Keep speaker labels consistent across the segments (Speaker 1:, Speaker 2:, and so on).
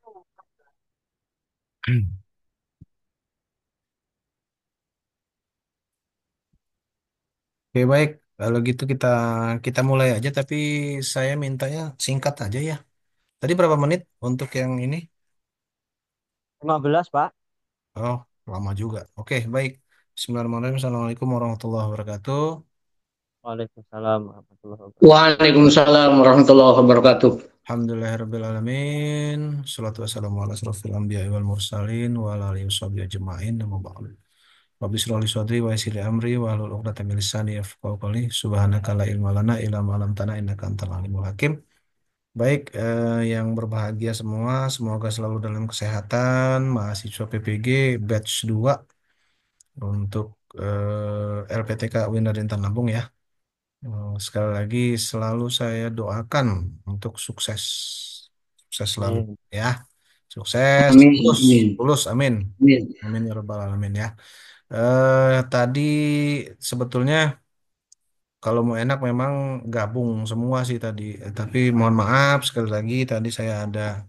Speaker 1: Oke, baik. Kalau gitu kita kita mulai aja, tapi saya mintanya singkat aja ya. Tadi berapa menit untuk yang ini?
Speaker 2: 15, Pak.
Speaker 1: Oh, lama juga. Oke, baik. Bismillahirrahmanirrahim. Assalamualaikum warahmatullahi wabarakatuh.
Speaker 2: Waalaikumsalam warahmatullahi wabarakatuh.
Speaker 3: Waalaikumsalam warahmatullahi wabarakatuh.
Speaker 1: Alhamdulillahirrahmanirrahim. Salatu wassalamu ala asrofil anbiya'i wal mursalin wa ala alihi washabihi ajma'in. Amma ba'du. Rabbi shrah li sadri wa yassir li amri wa hlul 'uqdatam min lisani yafqahu qawli. Subhanaka la ilma lana illa ma 'allamtana innaka antal alimul hakim. Baik, yang berbahagia semua, semoga selalu dalam kesehatan. Mahasiswa PPG batch 2 untuk LPTK Wina Intan Lampung ya. Sekali lagi selalu saya doakan untuk sukses. Sukses selalu
Speaker 2: Amin.
Speaker 1: ya. Sukses,
Speaker 3: Amin,
Speaker 1: lulus,
Speaker 3: amin,
Speaker 1: lulus, amin.
Speaker 3: amin.
Speaker 1: Amin ya rabbal alamin ya. Tadi sebetulnya kalau mau enak memang gabung semua sih tadi. Tapi mohon maaf sekali lagi tadi saya ada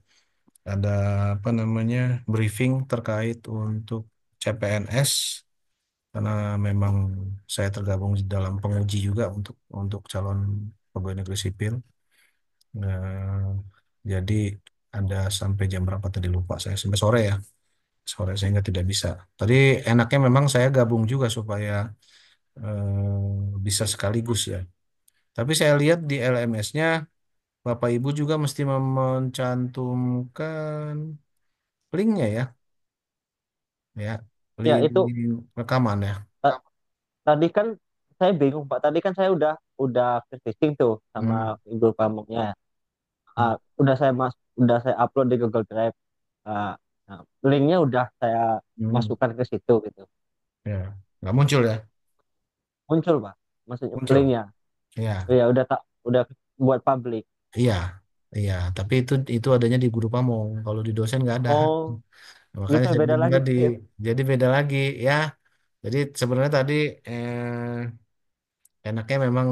Speaker 1: apa namanya briefing terkait untuk CPNS karena memang saya tergabung di dalam penguji juga untuk calon pegawai negeri sipil. Jadi ada sampai jam berapa tadi lupa saya sampai sore ya sore sehingga tidak bisa. Tadi enaknya memang saya gabung juga supaya bisa sekaligus ya. Tapi saya lihat di LMS-nya Bapak Ibu juga mesti mencantumkan linknya ya, ya,
Speaker 2: Ya,
Speaker 1: link
Speaker 2: itu
Speaker 1: rekaman ya.
Speaker 2: ta- tadi kan saya bingung, Pak. Tadi kan saya udah phishing tuh sama
Speaker 1: Hmm.
Speaker 2: ibu pamungnya.
Speaker 1: Hmm.
Speaker 2: Udah saya upload di Google Drive. Ah, nah, linknya udah saya
Speaker 1: Hmm.
Speaker 2: masukkan ke situ gitu.
Speaker 1: Ya, nggak muncul ya?
Speaker 2: Muncul, Pak. Maksudnya
Speaker 1: Muncul.
Speaker 2: linknya.
Speaker 1: Ya,
Speaker 2: Ya udah buat publik.
Speaker 1: iya, iya. Tapi itu adanya di guru pamong. Kalau di dosen nggak ada.
Speaker 2: Oh,
Speaker 1: Makanya
Speaker 2: gitu
Speaker 1: saya
Speaker 2: beda
Speaker 1: bilang
Speaker 2: lagi
Speaker 1: tadi,
Speaker 2: gitu ya.
Speaker 1: jadi beda lagi ya. Jadi sebenarnya tadi enaknya memang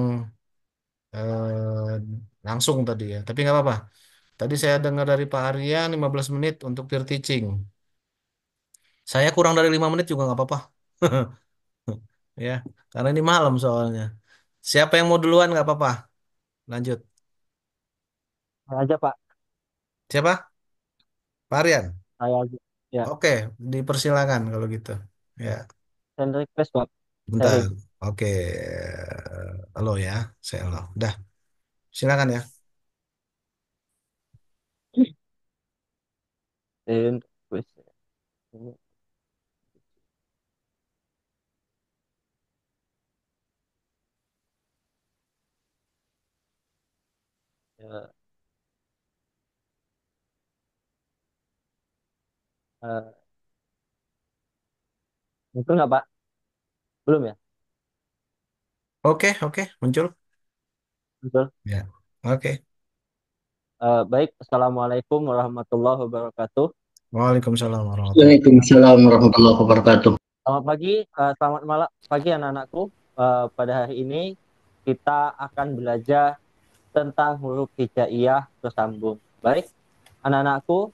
Speaker 1: eh, langsung tadi ya. Tapi nggak apa-apa. Tadi saya dengar dari Pak Arya 15 menit untuk peer teaching. Saya kurang dari 5 menit juga nggak apa-apa. Ya, karena ini malam soalnya. Siapa yang mau duluan nggak apa-apa. Lanjut.
Speaker 2: Saya aja, Pak.
Speaker 1: Siapa? Pak Aryan.
Speaker 2: Saya aja. Ya,
Speaker 1: Oke, dipersilakan kalau gitu. Ya,
Speaker 2: send request, Pak.
Speaker 1: bentar.
Speaker 2: Sharing.
Speaker 1: Oke, halo ya, saya halo. Udah, silakan ya.
Speaker 2: Send request. Ini, ya, eh, muncul nggak, Pak? Belum ya?
Speaker 1: Oke, oke, muncul.
Speaker 2: Muncul.
Speaker 1: Ya, oke.
Speaker 2: Baik, Assalamualaikum warahmatullahi wabarakatuh.
Speaker 1: Waalaikumsalam warahmatullahi wabarakatuh.
Speaker 3: Waalaikumsalam warahmatullahi wabarakatuh.
Speaker 2: Selamat pagi, selamat malam pagi anak-anakku. Pada hari ini kita akan belajar tentang huruf hijaiyah bersambung. Baik, anak-anakku,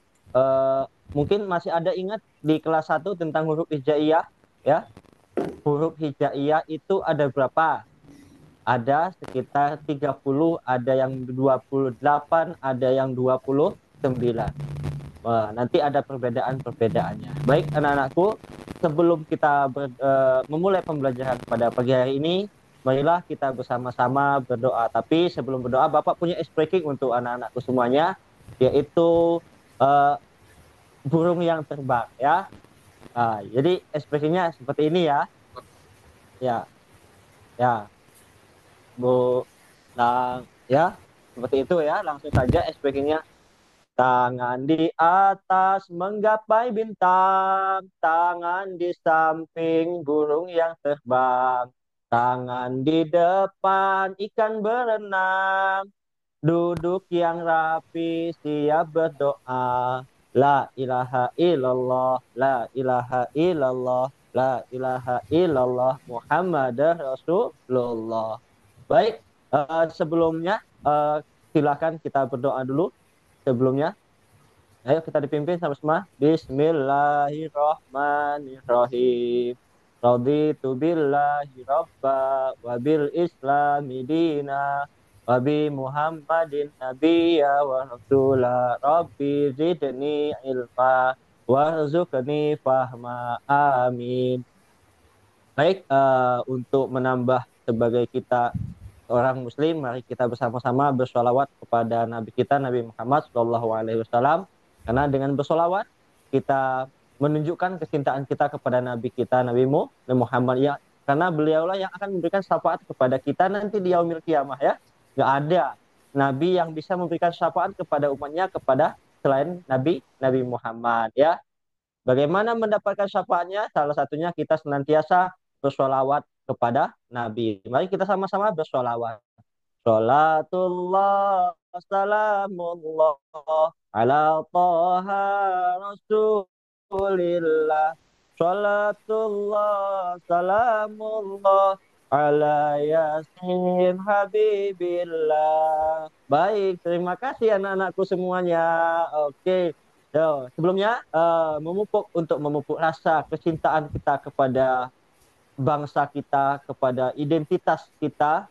Speaker 2: mungkin masih ada ingat di kelas 1 tentang huruf hijaiyah, ya? Huruf hijaiyah itu ada berapa? Ada sekitar 30, ada yang 28, ada yang 29. Wah, nanti ada perbedaan-perbedaannya. Baik, anak-anakku, sebelum kita memulai pembelajaran pada pagi hari ini, marilah kita bersama-sama berdoa. Tapi sebelum berdoa, Bapak punya ice breaking untuk anak-anakku semuanya, yaitu uh, burung yang terbang, ya. Jadi ekspresinya seperti ini ya, ya, ya, Bu, ya, seperti itu ya. Langsung saja ekspresinya. Tangan di atas menggapai bintang, tangan di samping burung yang terbang, tangan di depan ikan berenang, duduk yang rapi siap berdoa. La ilaha illallah, la ilaha illallah, la ilaha illallah, Muhammad Rasulullah. Baik, sebelumnya silakan kita berdoa dulu sebelumnya. Ayo kita dipimpin sama-sama. Bismillahirrahmanirrahim. Raditu billahi rabba wa bil islami dina wa bi Muhammadin nabiyya wa rasula rabbi zidni ilma warzuqni fahma amin. Baik, untuk menambah sebagai kita orang muslim, mari kita bersama-sama bersolawat kepada Nabi kita, Nabi Muhammad SAW. Karena dengan bersolawat, kita menunjukkan kecintaan kita kepada Nabi kita, Nabi Muhammad. Ya, karena beliaulah yang akan memberikan syafaat kepada kita nanti di yaumil kiamah ya. Nggak ada Nabi yang bisa memberikan syafaat kepada umatnya kepada selain Nabi Muhammad ya. Bagaimana mendapatkan syafaatnya? Salah satunya kita senantiasa bersolawat kepada Nabi. Mari kita sama-sama bersolawat. Salatullah, salamullah, ala toha rasulillah. Salatullah, salamullah, ala yasin habibillah. Baik, terima kasih anak-anakku semuanya. Oke. Yo, sebelumnya untuk memupuk rasa kecintaan kita kepada bangsa kita, kepada identitas kita,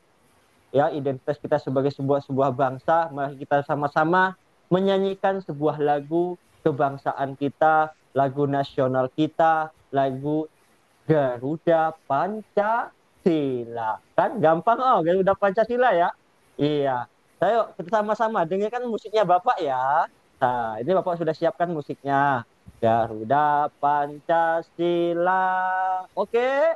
Speaker 2: ya identitas kita sebagai sebuah bangsa, mari kita sama-sama menyanyikan sebuah lagu kebangsaan kita, lagu nasional kita, lagu Garuda Pancasila. Kan gampang Garuda Pancasila ya. Iya. Ayo kita sama-sama dengarkan musiknya Bapak ya. Nah, ini Bapak sudah siapkan musiknya. Garuda Pancasila. Oke,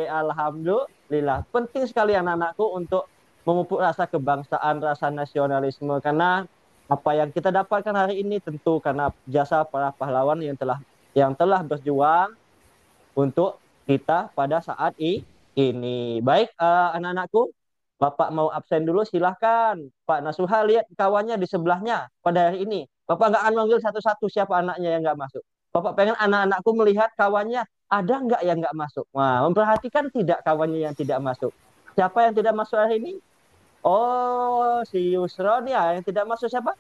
Speaker 2: alhamdulillah. Penting sekali anak-anakku untuk memupuk rasa kebangsaan, rasa nasionalisme. Karena apa yang kita dapatkan hari ini tentu karena jasa para pahlawan yang telah berjuang untuk kita pada saat ini. Baik, anak-anakku, Bapak mau absen dulu, silahkan. Pak Nasuha lihat kawannya di sebelahnya pada hari ini. Bapak nggak akan manggil satu-satu siapa anaknya yang nggak masuk. Bapak pengen anak-anakku melihat kawannya ada nggak yang nggak masuk. Wah, memperhatikan tidak kawannya yang tidak masuk. Siapa yang tidak masuk hari ini? Oh, si Yusron ya, yang tidak masuk siapa?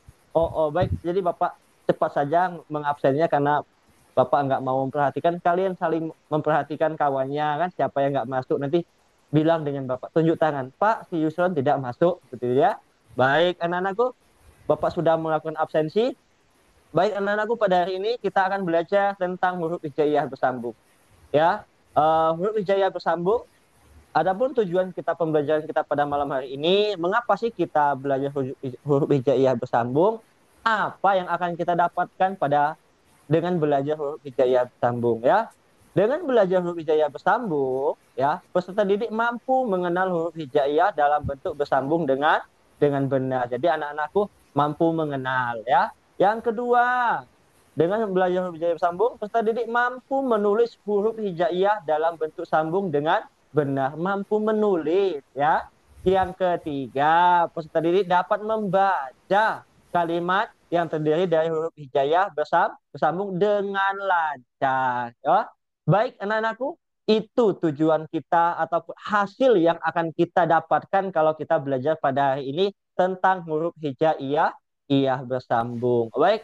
Speaker 2: Baik. Jadi Bapak cepat saja mengabsennya karena Bapak nggak mau memperhatikan, kalian saling memperhatikan kawannya kan, siapa yang nggak masuk nanti bilang dengan Bapak, tunjuk tangan, Pak si Yusron tidak masuk, gitu ya. Baik anak-anakku, Bapak sudah melakukan absensi. Baik anak-anakku, pada hari ini kita akan belajar tentang huruf hijaiyah bersambung. Ya, huruf hijaiyah bersambung. Adapun tujuan kita pembelajaran kita pada malam hari ini, mengapa sih kita belajar huruf hijaiyah bersambung? Apa yang akan kita dapatkan dengan belajar huruf hijaiyah bersambung ya. Dengan belajar huruf hijaiyah bersambung ya, peserta didik mampu mengenal huruf hijaiyah dalam bentuk bersambung dengan benar. Jadi anak-anakku mampu mengenal ya. Yang kedua, dengan belajar huruf hijaiyah bersambung, peserta didik mampu menulis huruf hijaiyah dalam bentuk sambung dengan benar, mampu menulis ya. Yang ketiga, peserta didik dapat membaca kalimat yang terdiri dari huruf hijaiyah bersambung dengan lancar. Ya. Baik anak-anakku, itu tujuan kita ataupun hasil yang akan kita dapatkan kalau kita belajar pada hari ini tentang huruf hijaiyah bersambung. Baik,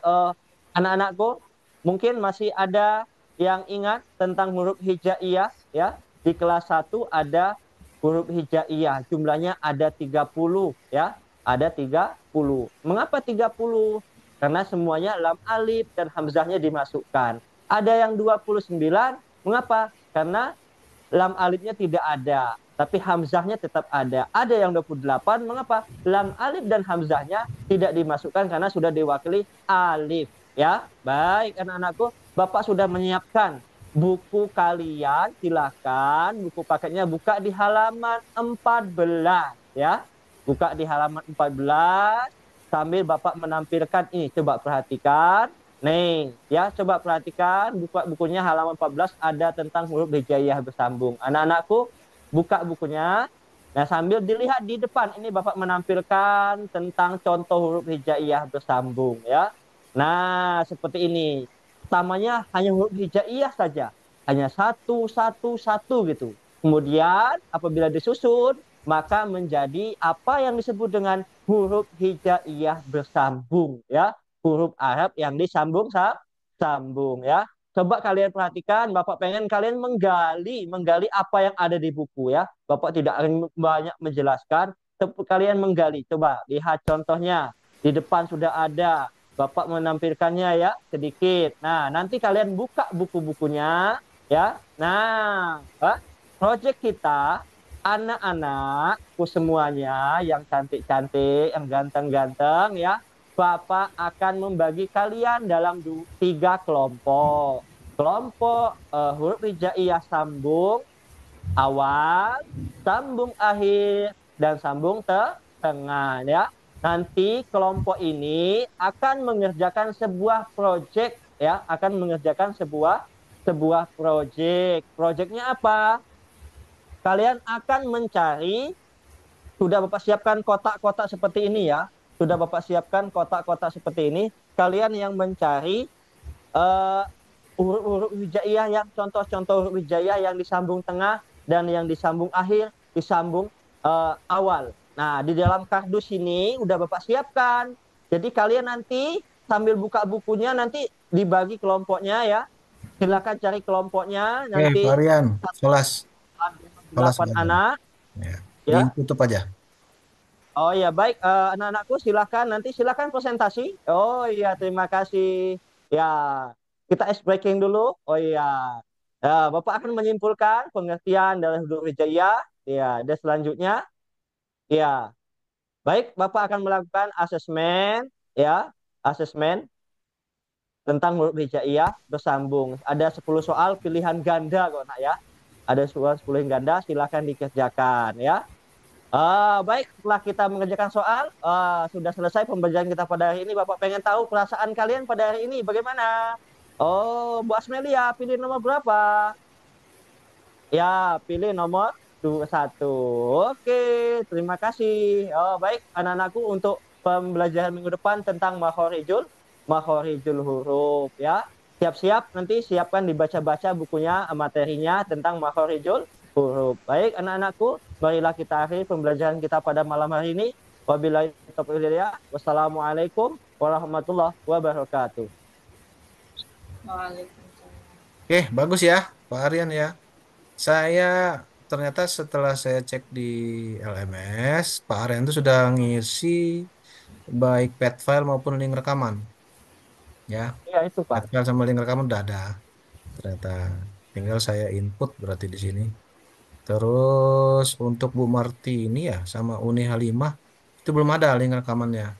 Speaker 2: anak-anakku, mungkin masih ada yang ingat tentang huruf hijaiyah ya. Di kelas 1 ada huruf hijaiyah, jumlahnya ada 30 ya. Ada 30. Mengapa 30? Karena semuanya lam alif dan hamzahnya dimasukkan. Ada yang 29, mengapa? Karena lam alifnya tidak ada, tapi hamzahnya tetap ada. Ada yang 28, mengapa? Lam alif dan hamzahnya tidak dimasukkan karena sudah diwakili alif. Ya, baik anak-anakku, Bapak sudah menyiapkan buku kalian, silakan buku paketnya buka di halaman 14 ya. Buka di halaman 14 sambil Bapak menampilkan ini, coba perhatikan. Nih, ya coba perhatikan bukunya halaman 14 ada tentang huruf hijaiyah bersambung. Anak-anakku buka bukunya. Nah, sambil dilihat di depan ini Bapak menampilkan tentang contoh huruf hijaiyah bersambung ya. Nah, seperti ini. Pertamanya hanya huruf hijaiyah saja. Hanya satu gitu. Kemudian apabila disusun, maka menjadi apa yang disebut dengan huruf hijaiyah bersambung ya. huruf Arab yang disambung sambung ya. Coba kalian perhatikan, Bapak pengen kalian menggali apa yang ada di buku ya. Bapak tidak akan banyak menjelaskan, kalian menggali. Coba lihat contohnya. Di depan sudah ada. Bapak menampilkannya ya sedikit. Nah, nanti kalian buka buku-bukunya ya. Nah, project kita anak-anakku semuanya yang cantik-cantik, yang ganteng-ganteng ya. Bapak akan membagi kalian dalam tiga kelompok. Kelompok huruf hijaiyah sambung awal, sambung akhir, dan sambung tengah ya. Nanti kelompok ini akan mengerjakan sebuah proyek ya, akan mengerjakan sebuah proyek. Proyeknya apa? Kalian akan mencari, sudah Bapak siapkan kotak-kotak seperti ini ya. Sudah Bapak siapkan kotak-kotak seperti ini. Kalian yang mencari eh, huruf-huruf hijaiyah yang contoh-contoh huruf hijaiyah yang disambung tengah dan yang disambung akhir, disambung awal. Nah, di dalam kardus ini udah Bapak siapkan. Jadi kalian nanti sambil buka bukunya nanti dibagi kelompoknya ya. Silakan cari kelompoknya
Speaker 1: Pak
Speaker 2: nanti
Speaker 1: Aryan, kelas, kelas
Speaker 2: 8
Speaker 1: nggak ada.
Speaker 2: anak
Speaker 1: Ya,
Speaker 2: ya.
Speaker 1: ditutup aja.
Speaker 2: Oh iya, baik anak-anakku silakan nanti silakan presentasi. Oh iya, terima kasih. Ya, kita ice breaking dulu. Oh iya. Ya, Bapak akan menyimpulkan pengertian dari huruf hijaiyah. Ya, dan selanjutnya ya. Baik, Bapak akan melakukan asesmen ya, asesmen tentang huruf hijaiyah bersambung. Ada 10 soal pilihan ganda kok nak ya. Ada soal 10 ganda, silakan dikerjakan ya. Baik, setelah kita mengerjakan soal, sudah selesai pembelajaran kita pada hari ini. Bapak pengen tahu perasaan kalian pada hari ini bagaimana? Oh, Bu Asmelia, pilih nomor berapa? Ya, pilih nomor 21. Oke, terima kasih. Oh, baik, anak-anakku untuk pembelajaran minggu depan tentang makhorijul huruf ya. Siap-siap nanti siapkan dibaca-baca bukunya, materinya tentang makhorijul huruf. Baik, anak-anakku, marilah kita akhiri pembelajaran kita pada malam hari ini. Wabillahi taufiq wal hidayah. Wassalamualaikum warahmatullahi wabarakatuh.
Speaker 4: Waalaikumsalam.
Speaker 1: Oke, bagus ya, Pak Aryan ya. Saya ternyata setelah saya cek di LMS, Pak Aryan itu sudah ngisi baik pet file maupun link rekaman, ya.
Speaker 2: Ya, itu Pak.
Speaker 1: Pet file sama link rekaman udah ada. Ternyata tinggal saya input berarti di sini. Terus untuk Bu Marti ini ya sama Uni Halimah itu belum ada link rekamannya.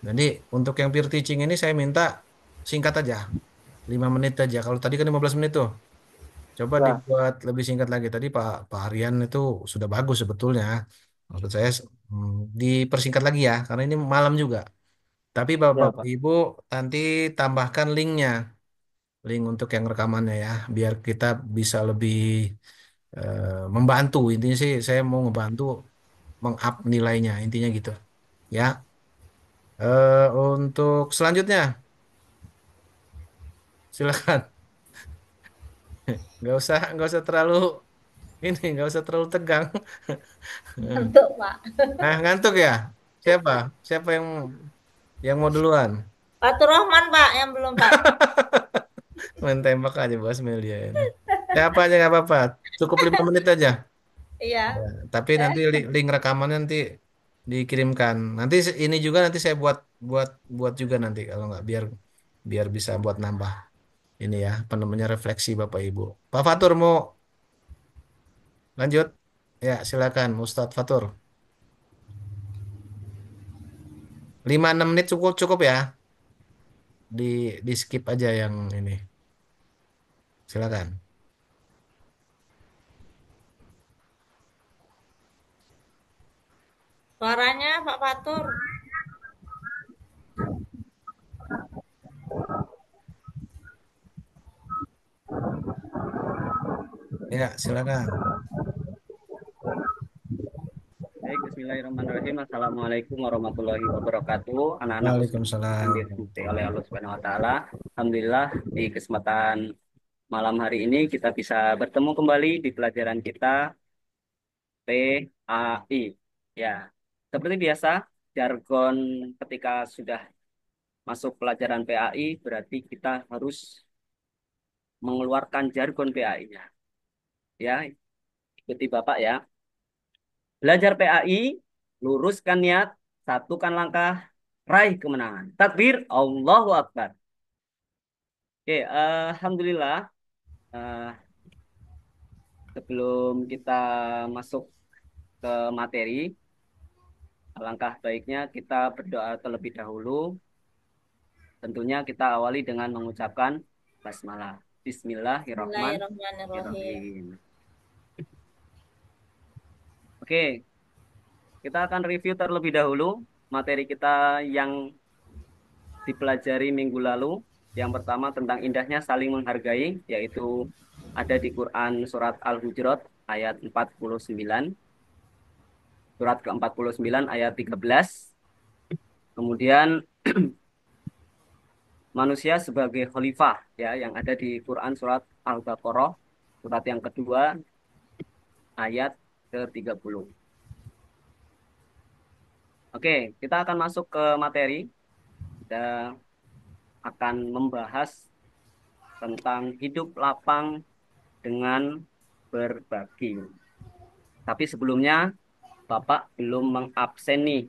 Speaker 1: Jadi untuk yang peer teaching ini saya minta singkat aja, 5 menit aja. Kalau tadi kan 15 menit tuh. Coba
Speaker 2: Ya,
Speaker 1: dibuat lebih singkat lagi. Tadi Pak Aryan itu sudah bagus sebetulnya. Maksud saya dipersingkat lagi ya, karena ini malam juga. Tapi Bapak
Speaker 2: ya Pak.
Speaker 1: Ibu nanti tambahkan linknya, link untuk yang rekamannya ya, biar kita bisa lebih membantu. Intinya sih saya mau ngebantu meng-up nilainya, intinya gitu. Ya, untuk selanjutnya silakan. Nggak usah terlalu ini, nggak usah terlalu tegang.
Speaker 4: Ngantuk, Pak.
Speaker 1: Nah, ngantuk ya? Siapa? Siapa yang mau duluan?
Speaker 4: Fatur Rahman, Pak, yang belum, Pak.
Speaker 1: Main tembak aja Bos Melia ini. Siapa aja nggak apa-apa. Cukup 5 menit aja. Ya,
Speaker 4: Iya.
Speaker 1: tapi nanti link rekamannya nanti dikirimkan. Nanti ini juga nanti saya buat buat buat juga nanti kalau nggak biar biar bisa buat nambah ini ya apa namanya refleksi Bapak Ibu. Pak Fatur mau lanjut? Ya silakan Ustadz Fatur. 5-6 menit cukup cukup ya. Di skip aja yang ini. Silakan.
Speaker 4: Suaranya Pak Fatur.
Speaker 1: Ya silakan.
Speaker 5: Baik, Bismillahirrahmanirrahim. Assalamualaikum warahmatullahi wabarakatuh. Anak-anakku yang
Speaker 1: Waalaikumsalam.
Speaker 5: dirahmati oleh Allah Subhanahu wa taala. Alhamdulillah di kesempatan malam hari ini kita bisa bertemu kembali di pelajaran kita PAI. Ya, seperti biasa jargon ketika sudah masuk pelajaran PAI berarti kita harus mengeluarkan jargon PAI-nya. Ya, ikuti Bapak ya. Belajar PAI, luruskan niat, satukan langkah, raih kemenangan. Takbir, Allahu Akbar. Oke, Alhamdulillah. eh, Sebelum kita masuk ke materi, alangkah baiknya kita berdoa terlebih dahulu. Tentunya kita awali dengan mengucapkan basmalah.
Speaker 4: Bismillahirrahmanirrahim.
Speaker 5: Bismillahirrahmanirrahim. Oke, kita akan review terlebih dahulu materi kita yang dipelajari minggu lalu. Yang pertama tentang indahnya saling menghargai, yaitu ada di Quran surat Al-Hujurat ayat 49, surat ke-49 ayat 13. Kemudian manusia sebagai khalifah ya yang ada di Quran surat Al-Baqarah surat yang kedua ayat ke-30. Oke, kita akan masuk ke materi. Kita akan membahas tentang hidup lapang dengan berbagi. Tapi sebelumnya Bapak belum mengabsen nih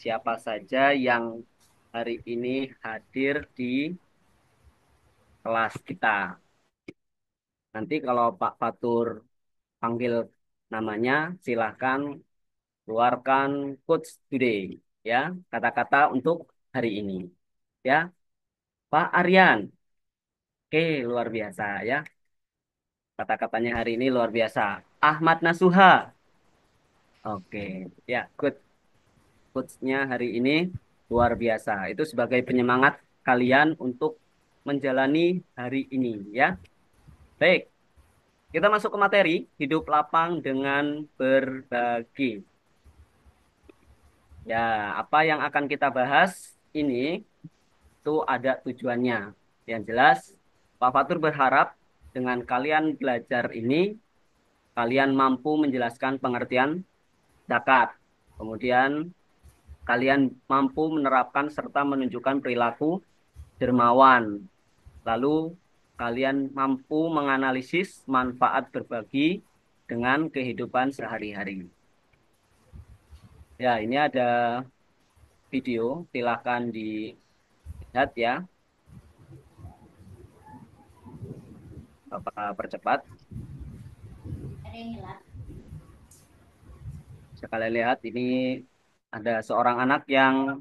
Speaker 5: siapa saja yang hari ini hadir di kelas kita. Nanti kalau Pak Fatur panggil namanya, silahkan keluarkan quotes today, ya, kata-kata untuk hari ini, ya. Pak Aryan, oke, luar biasa, ya, kata-katanya hari ini luar biasa. Ahmad Nasuha, oke, ya, quotesnya hari ini luar biasa. Itu sebagai penyemangat kalian untuk menjalani hari ini, ya. Baik, kita masuk ke materi hidup lapang dengan berbagi. Ya, apa yang akan kita bahas ini itu ada tujuannya. Yang jelas, Pak Fatur berharap dengan kalian belajar ini, kalian mampu menjelaskan pengertian zakat. Kemudian, kalian mampu menerapkan serta menunjukkan perilaku dermawan. Lalu, kalian mampu menganalisis manfaat berbagi dengan kehidupan sehari-hari. Ya, ini ada video, silakan dilihat ya. Apa percepat? Sekalian lihat, ini ada seorang anak yang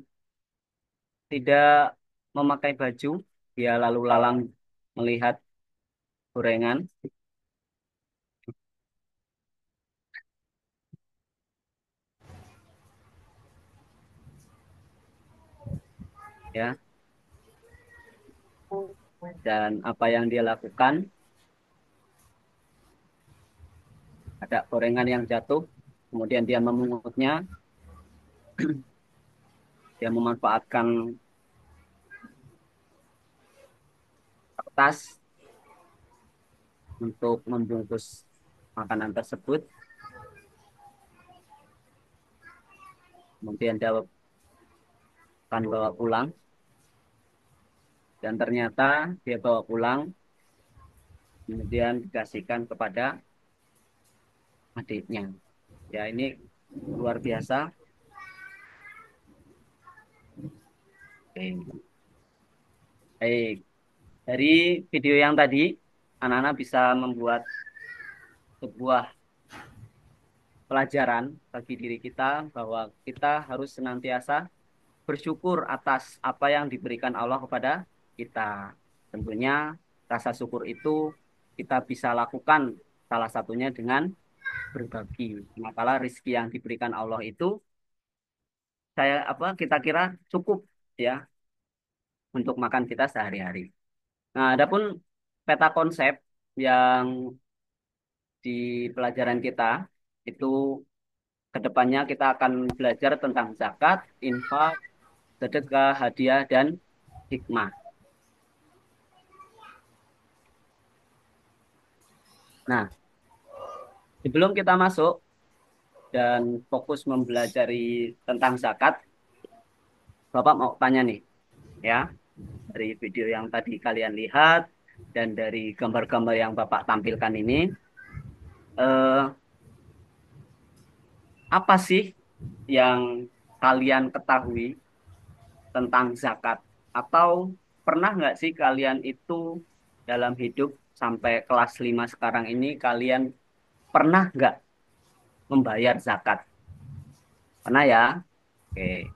Speaker 5: tidak memakai baju. Dia lalu lalang melihat gorengan. Ya, dan apa yang dia lakukan, ada gorengan yang jatuh, kemudian dia memungutnya, dia memanfaatkan kertas untuk membungkus makanan tersebut, kemudian dia akan bawa pulang, dan ternyata dia bawa pulang, kemudian dikasihkan kepada adiknya. Ya, ini luar biasa. Oke. Baik, dari video yang tadi, anak-anak bisa membuat sebuah pelajaran bagi diri kita bahwa kita harus senantiasa bersyukur atas apa yang diberikan Allah kepada kita. Tentunya rasa syukur itu kita bisa lakukan salah satunya dengan berbagi. Makalah rezeki yang diberikan Allah itu kita kira cukup ya untuk makan kita sehari-hari. Nah, adapun peta konsep yang di pelajaran kita itu kedepannya kita akan belajar tentang zakat, infak, sedekah, hadiah, dan hikmah. Nah, sebelum kita masuk dan fokus mempelajari tentang zakat, Bapak mau tanya nih, ya. Dari video yang tadi kalian lihat dan dari gambar-gambar yang Bapak tampilkan ini, eh, apa sih yang kalian ketahui tentang zakat? Atau pernah nggak sih kalian itu dalam hidup sampai kelas 5 sekarang ini, kalian pernah nggak membayar zakat? Pernah ya? Oke.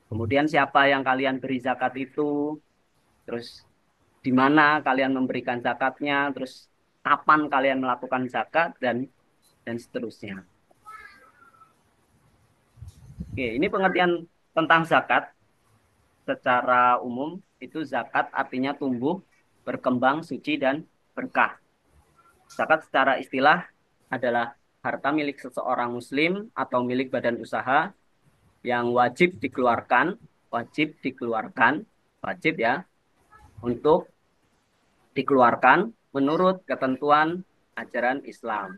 Speaker 5: Kemudian siapa yang kalian beri zakat itu? Terus di mana kalian memberikan zakatnya? Terus kapan kalian melakukan zakat dan seterusnya. Oke, ini pengertian tentang zakat secara umum. Itu zakat artinya tumbuh, berkembang, suci dan berkah. Zakat secara istilah adalah harta milik seseorang muslim atau milik badan usaha yang wajib dikeluarkan, wajib ya, untuk dikeluarkan menurut ketentuan ajaran Islam.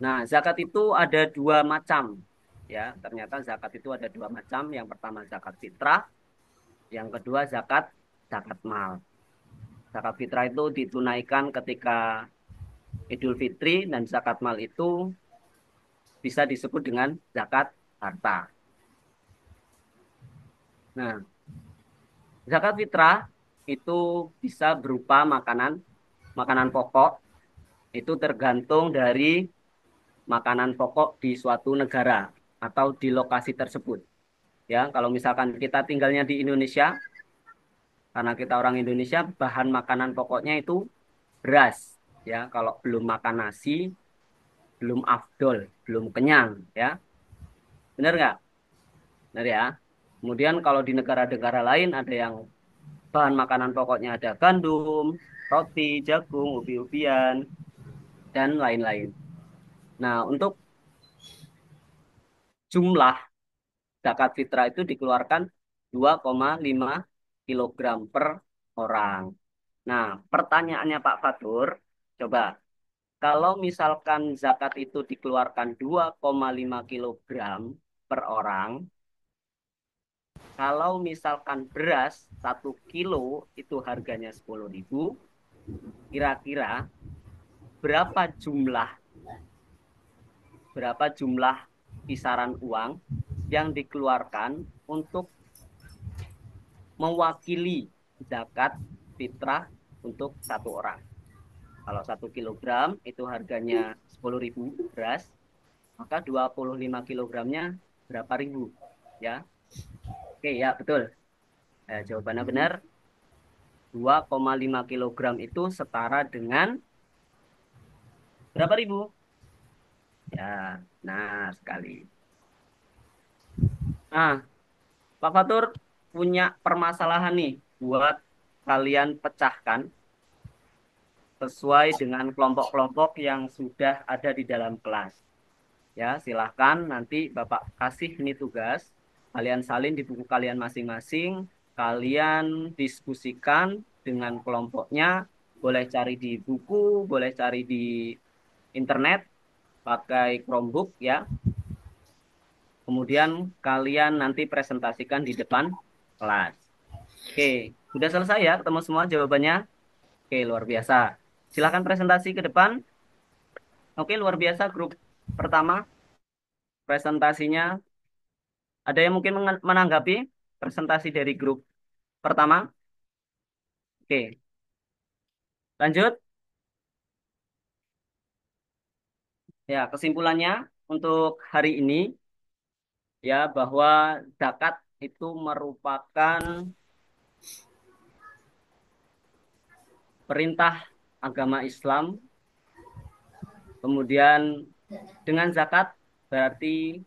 Speaker 5: Nah, zakat itu ada dua macam. Ya, ternyata zakat itu ada dua macam. Yang pertama zakat fitrah, yang kedua zakat mal. Zakat fitrah itu ditunaikan ketika Idul Fitri dan zakat mal itu bisa disebut dengan zakat harta. Nah, zakat fitrah itu bisa berupa makanan, makanan pokok. Itu tergantung dari makanan pokok di suatu negara atau di lokasi tersebut. Ya, kalau misalkan kita tinggalnya di Indonesia, karena kita orang Indonesia, bahan makanan pokoknya itu beras. Ya, kalau belum makan nasi, belum afdol, belum kenyang. Ya, benar nggak? Benar ya. Kemudian kalau di negara-negara lain ada yang bahan makanan pokoknya ada gandum, roti, jagung, ubi-ubian, dan lain-lain. Nah, untuk jumlah zakat fitrah itu dikeluarkan 2,5 kilogram per orang. Nah, pertanyaannya Pak Fatur, coba kalau misalkan zakat itu dikeluarkan 2,5 kilogram per orang, kalau misalkan beras 1 kilo itu harganya 10.000, kira-kira berapa jumlah berapa jumlah kisaran uang yang dikeluarkan untuk mewakili zakat fitrah untuk satu orang. Kalau 1 kilogram itu harganya 10.000 beras, maka 25 kilogramnya berapa ribu? Ya, oke ya betul. Jawabannya benar. 2,5 kilogram itu setara dengan berapa ribu? Ya, nah sekali. Nah, Pak Fatur punya permasalahan nih buat kalian pecahkan sesuai dengan kelompok-kelompok yang sudah ada di dalam kelas. Ya, silahkan nanti Bapak kasih ini tugas. Kalian salin di buku kalian masing-masing. Kalian diskusikan dengan kelompoknya. Boleh cari di buku, boleh cari di internet, pakai Chromebook ya. Kemudian kalian nanti presentasikan di depan kelas. Oke, sudah selesai ya ketemu semua jawabannya? Oke, luar biasa. Silahkan presentasi ke depan. Oke, luar biasa grup pertama presentasinya. Ada yang mungkin menanggapi presentasi dari grup pertama? Oke, lanjut. Ya, kesimpulannya untuk hari ini ya bahwa zakat itu merupakan perintah agama Islam. Kemudian dengan zakat berarti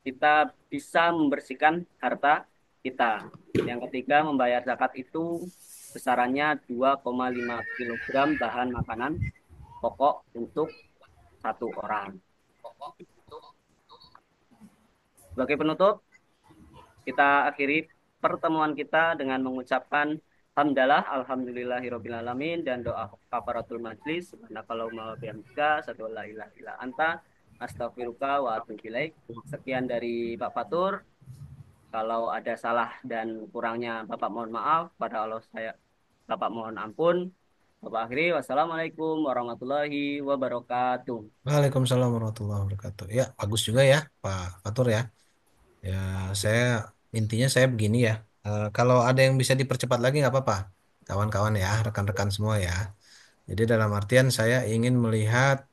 Speaker 5: kita bisa membersihkan harta kita. Yang ketiga, membayar zakat itu besarannya 2,5 kilogram bahan makanan pokok untuk satu orang. Sebagai penutup, kita akhiri pertemuan kita dengan mengucapkan hamdalah, alhamdulillahirabbil alamin, dan doa kafaratul majlis, subhanakallahumma wa bihamdika, asyhadu an la ilaha illa anta, astaghfiruka wa atubu ilaik. Sekian dari Pak Fatur. Kalau ada salah dan kurangnya Bapak mohon maaf. Pada Allah Bapak mohon ampun. Bapak akhiri, wassalamualaikum warahmatullahi wabarakatuh.
Speaker 1: Waalaikumsalam warahmatullahi wabarakatuh. Ya, bagus juga ya, Pak Fatur ya. Ya, saya intinya saya begini ya. Kalau ada yang bisa dipercepat lagi nggak apa-apa, kawan-kawan ya, rekan-rekan semua ya. Jadi dalam artian saya ingin melihat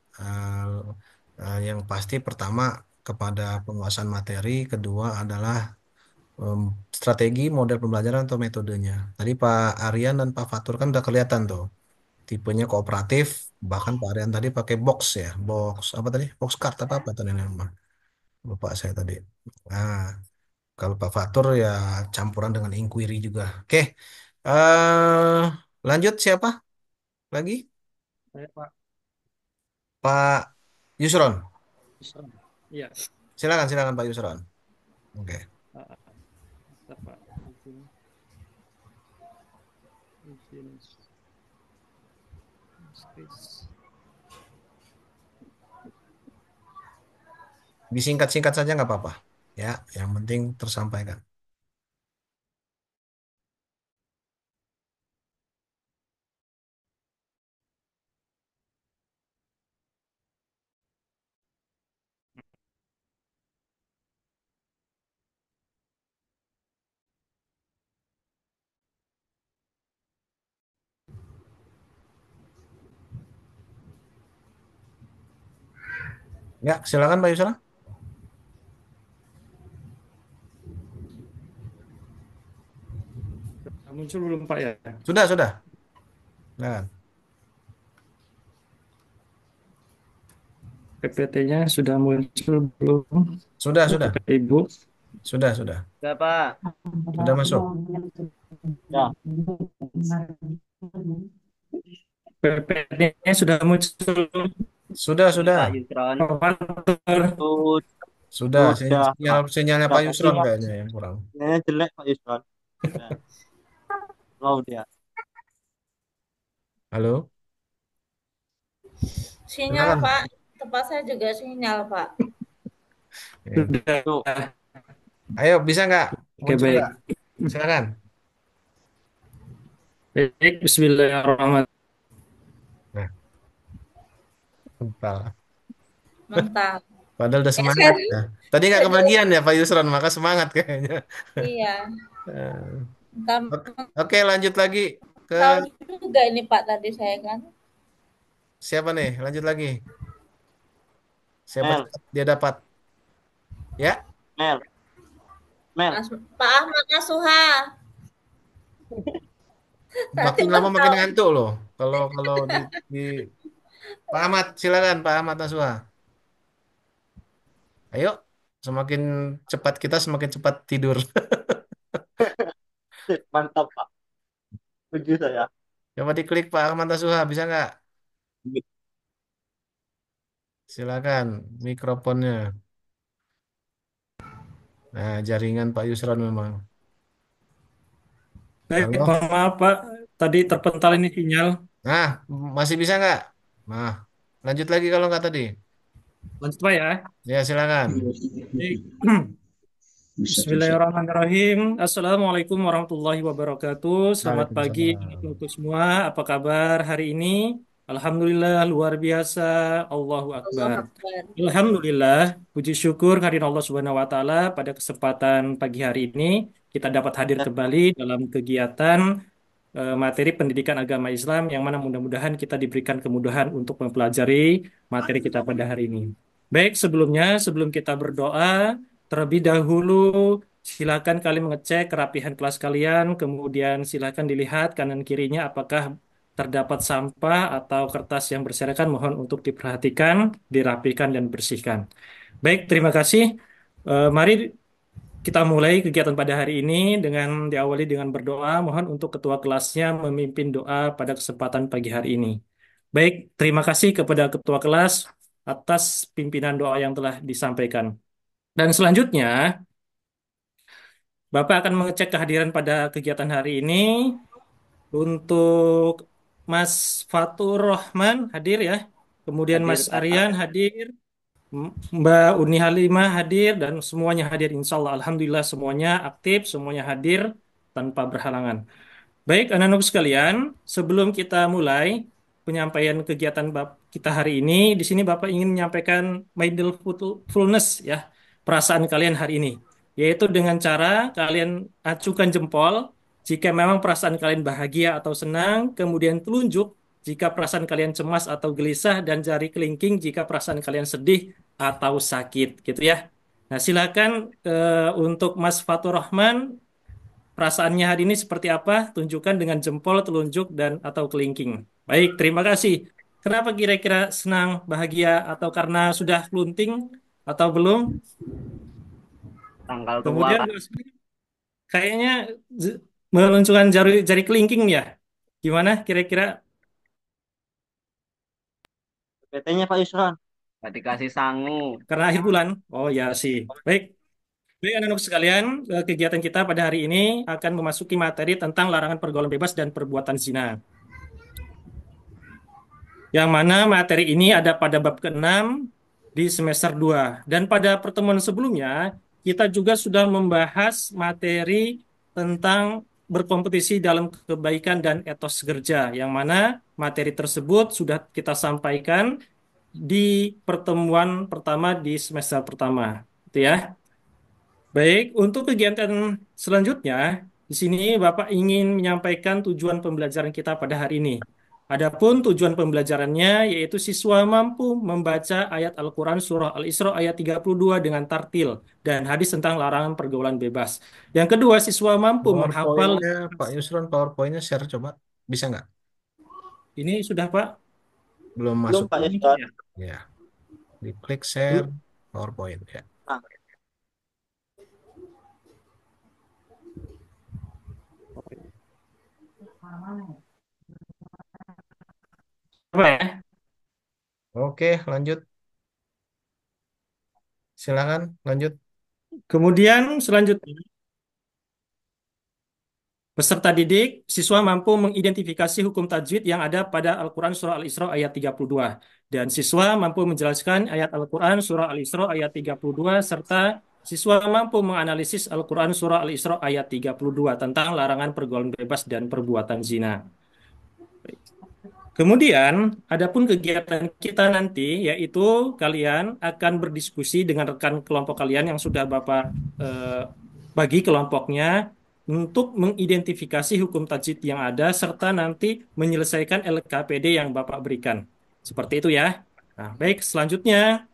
Speaker 1: yang pasti pertama kepada penguasaan materi, kedua adalah em, strategi model pembelajaran atau metodenya. Tadi Pak Aryan dan Pak Fatur kan udah kelihatan tuh tipenya kooperatif, bahkan Pak Aryan tadi pakai box ya, box apa tadi? Box card apa apa tadi nama? Lupa saya tadi. Nah, kalau Pak Fatur ya campuran dengan inquiry juga. Oke, lanjut siapa lagi?
Speaker 6: Saya Pak
Speaker 1: Pak Yusron.
Speaker 6: Isram. Iya,
Speaker 1: Silakan, silakan Pak Yusron. Oke.
Speaker 6: ah, bentar, Pak. Izin space.
Speaker 1: Disingkat-singkat saja nggak apa-apa. Ya, yang penting tersampaikan. Ya, silakan Pak Yusron.
Speaker 6: Sudah muncul belum Pak ya?
Speaker 1: Sudah, sudah. Silakan.
Speaker 6: PPT-nya sudah muncul belum?
Speaker 1: Sudah, sudah.
Speaker 6: Bapak Ibu.
Speaker 1: Sudah, sudah.
Speaker 5: Sudah, Pak.
Speaker 1: Sudah masuk.
Speaker 2: Ya,
Speaker 6: PPT-nya sudah muncul.
Speaker 1: Sudah,
Speaker 5: Ini
Speaker 1: sudah.
Speaker 5: Pak Yusron.
Speaker 6: Pak Fatur.
Speaker 1: Sudah,
Speaker 2: sudah Pak.
Speaker 1: sinyalnya
Speaker 2: Sudah,
Speaker 1: Pak
Speaker 2: tapi
Speaker 1: Yusron kayaknya yang kurang.
Speaker 2: ini jelek Pak Yusron. Ya, slow dia.
Speaker 1: Halo,
Speaker 4: Sinyal,
Speaker 1: silakan.
Speaker 4: Pak. Tempat saya juga sinyal, Pak.
Speaker 1: Ya.
Speaker 6: Sudah.
Speaker 2: Tuh,
Speaker 1: Ayo, bisa nggak?
Speaker 6: Oke,
Speaker 1: Muncul
Speaker 6: baik.
Speaker 1: nggak? Silakan.
Speaker 6: Baik, Bismillahirrahmanirrahim.
Speaker 1: Nah, bentar.
Speaker 4: Mantap.
Speaker 1: Padahal udah
Speaker 4: Kayak
Speaker 1: semangat ya. Tadi nggak
Speaker 4: saya juga,
Speaker 1: kebagian ya Pak Yusron, maka semangat kayaknya.
Speaker 4: iya.
Speaker 1: Eh,
Speaker 4: Bentar,
Speaker 1: Oke, lanjut lagi ke
Speaker 4: tahu juga ini Pak tadi saya kan.
Speaker 1: siapa nih? Lanjut lagi. Siapa
Speaker 2: Mel,
Speaker 1: cepat dia dapat? Ya,
Speaker 2: Mel, Mel.
Speaker 4: Pak Ahmad Nasuha. Nanti
Speaker 1: makin lama
Speaker 4: baru
Speaker 1: makin
Speaker 4: tahu.
Speaker 1: ngantuk loh. Kalau di Pak Ahmad, silakan Pak Ahmad Naswa. Ayo, semakin cepat kita semakin cepat tidur.
Speaker 2: Mantap Pak. Setuju saya.
Speaker 1: Coba diklik Pak Ahmad Naswa, bisa nggak? Silakan mikrofonnya. Nah, jaringan Pak Yusron memang.
Speaker 6: Baik,
Speaker 1: Halo.
Speaker 6: mohon maaf Pak. Tadi terpental ini sinyal.
Speaker 1: Nah, masih bisa nggak? Nah, lanjut lagi kalau nggak tadi.
Speaker 6: Lanjut Pak ya.
Speaker 1: Ya, silakan.
Speaker 6: Baik. Bismillahirrahmanirrahim. Assalamualaikum warahmatullahi wabarakatuh. Selamat pagi
Speaker 1: Waalaikumsalam.
Speaker 6: untuk semua. Apa kabar hari ini? Alhamdulillah luar biasa. Allahu
Speaker 4: Allah
Speaker 6: Akbar.
Speaker 4: Akbar.
Speaker 6: Alhamdulillah, puji syukur kehadirat Allah Subhanahu wa taala pada kesempatan pagi hari ini kita dapat hadir kembali dalam kegiatan materi pendidikan agama Islam yang mana mudah-mudahan kita diberikan kemudahan untuk mempelajari materi kita pada hari ini. Baik, sebelumnya sebelum kita berdoa, terlebih dahulu silakan kalian mengecek kerapihan kelas kalian, kemudian silakan dilihat kanan kirinya apakah terdapat sampah atau kertas yang berserakan, mohon untuk diperhatikan, dirapikan dan bersihkan. Baik, terima kasih. Mari kita mulai kegiatan pada hari ini dengan diawali dengan berdoa. Mohon untuk ketua kelasnya memimpin doa pada kesempatan pagi hari ini. Baik, terima kasih kepada ketua kelas atas pimpinan doa yang telah disampaikan. Dan selanjutnya, Bapak akan mengecek kehadiran pada kegiatan hari ini. Untuk Mas Fatur Rahman hadir ya. Kemudian
Speaker 5: Hadir,
Speaker 6: Mas
Speaker 5: Pak.
Speaker 6: Aryan hadir. Mbak Uni Halimah hadir dan semuanya hadir insya Allah. Alhamdulillah semuanya aktif, semuanya hadir tanpa berhalangan. Baik, anak-anak sekalian, sebelum kita mulai penyampaian kegiatan kita hari ini, di sini Bapak ingin menyampaikan mindfulness ya, perasaan kalian hari ini, yaitu dengan cara kalian acukan jempol jika memang perasaan kalian bahagia atau senang, kemudian telunjuk jika perasaan kalian cemas atau gelisah, dan jari kelingking jika perasaan kalian sedih atau sakit, gitu ya. Nah, silakan untuk Mas Fatur Rahman. Perasaannya hari ini seperti apa? Tunjukkan dengan jempol, telunjuk, dan atau kelingking. Baik, terima kasih. Kenapa kira-kira senang, bahagia, atau karena sudah kelunting, atau belum?
Speaker 5: Tanggal tua
Speaker 6: Kemudian
Speaker 5: kan.
Speaker 6: kayaknya z- meluncurkan jari, jari kelingking ya. Gimana kira-kira
Speaker 2: PT-nya Pak Yusron.
Speaker 5: Gak dikasih sangu.
Speaker 6: karena akhir bulan? Oh ya sih. Baik. Baik, anak-anak sekalian, kegiatan kita pada hari ini akan memasuki materi tentang larangan pergaulan bebas dan perbuatan zina. Yang mana materi ini ada pada bab ke-6 di semester 2. Dan pada pertemuan sebelumnya, kita juga sudah membahas materi tentang berkompetisi dalam kebaikan dan etos kerja, yang mana materi tersebut sudah kita sampaikan di pertemuan pertama di semester pertama. Itu ya. Baik, untuk kegiatan selanjutnya, di sini Bapak ingin menyampaikan tujuan pembelajaran kita pada hari ini. Adapun tujuan pembelajarannya yaitu siswa mampu membaca ayat Al-Quran surah Al-Isra ayat 32 dengan tartil dan hadis tentang larangan pergaulan bebas. Yang kedua, siswa mampu menghafal.
Speaker 1: PowerPoint-nya Pak Yusron, PowerPoint-nya share coba. Bisa nggak?
Speaker 6: Ini sudah Pak?
Speaker 1: Belum
Speaker 2: Belum
Speaker 1: masuk.
Speaker 2: Pak
Speaker 6: Belum
Speaker 2: Yusron.
Speaker 6: ya?
Speaker 1: Ya, diklik share PowerPoint ya.
Speaker 2: Nah,
Speaker 6: Apa ya?
Speaker 1: Oke, lanjut. Silakan lanjut.
Speaker 6: Kemudian selanjutnya, peserta didik, siswa mampu mengidentifikasi hukum tajwid yang ada pada Al-Quran Surah Al-Isra ayat 32. Dan siswa mampu menjelaskan ayat Al-Quran Surah Al-Isra ayat 32, serta siswa mampu menganalisis Al-Quran Surah Al-Isra ayat 32 tentang larangan pergaulan bebas dan perbuatan zina. Kemudian, adapun kegiatan kita nanti, yaitu kalian akan berdiskusi dengan rekan kelompok kalian yang sudah Bapak bagi kelompoknya untuk mengidentifikasi hukum tajwid yang ada serta nanti menyelesaikan LKPD yang Bapak berikan. Seperti itu ya. Nah, baik, selanjutnya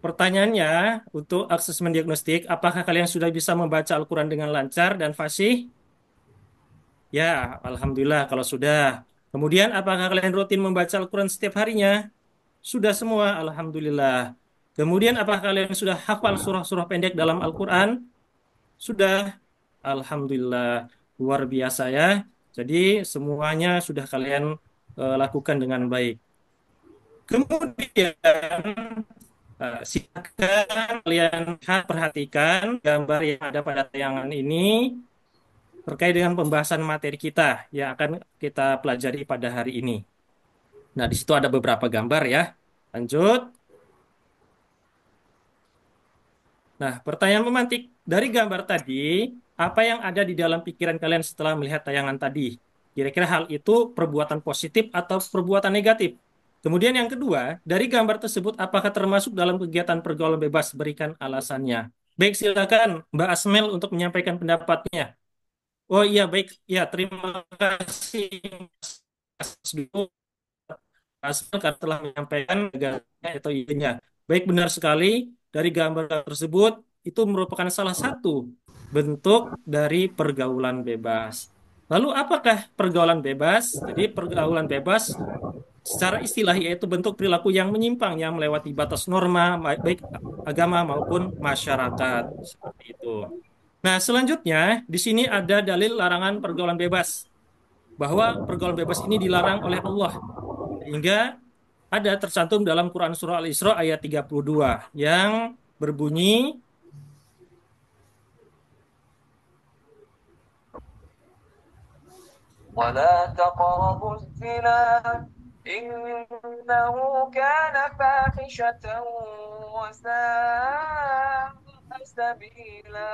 Speaker 6: pertanyaannya untuk asesmen diagnostik, apakah kalian sudah bisa membaca Al-Quran dengan lancar dan fasih? Ya, alhamdulillah kalau sudah. Kemudian, apakah kalian rutin membaca Al-Quran setiap harinya? Sudah semua, alhamdulillah. Kemudian, apakah kalian sudah hafal surah-surah pendek dalam Al-Quran? Sudah, alhamdulillah. Luar biasa ya. Jadi, semuanya sudah kalian lakukan dengan baik. Kemudian, silakan kalian perhatikan gambar yang ada pada tayangan ini terkait dengan pembahasan materi kita yang akan kita pelajari pada hari ini. Nah, di situ ada beberapa gambar ya. Lanjut. Nah, pertanyaan pemantik. Dari gambar tadi, apa yang ada di dalam pikiran kalian setelah melihat tayangan tadi? Kira-kira hal itu perbuatan positif atau perbuatan negatif? Kemudian yang kedua, dari gambar tersebut apakah termasuk dalam kegiatan pergaulan bebas? Berikan alasannya. Baik, silakan Mbak Asmel untuk menyampaikan pendapatnya. Oh iya, baik. Ya, terima kasih Mas Dulu. Asal karena telah menyampaikan gagasannya atau idenya. Baik, benar sekali. Dari gambar tersebut, itu merupakan salah satu bentuk dari pergaulan bebas. Lalu, apakah pergaulan bebas? Jadi, pergaulan bebas secara istilah yaitu bentuk perilaku yang menyimpang, yang melewati batas norma, baik agama maupun masyarakat. Seperti itu. Nah, selanjutnya, di sini ada dalil larangan pergaulan bebas. Bahwa pergaulan bebas ini dilarang oleh Allah. Sehingga ada tercantum dalam Quran Surah Al-Isra ayat 32 yang berbunyi,
Speaker 1: ولا تقربوا الزنا إنه كان فاحشة وساء سبيلا.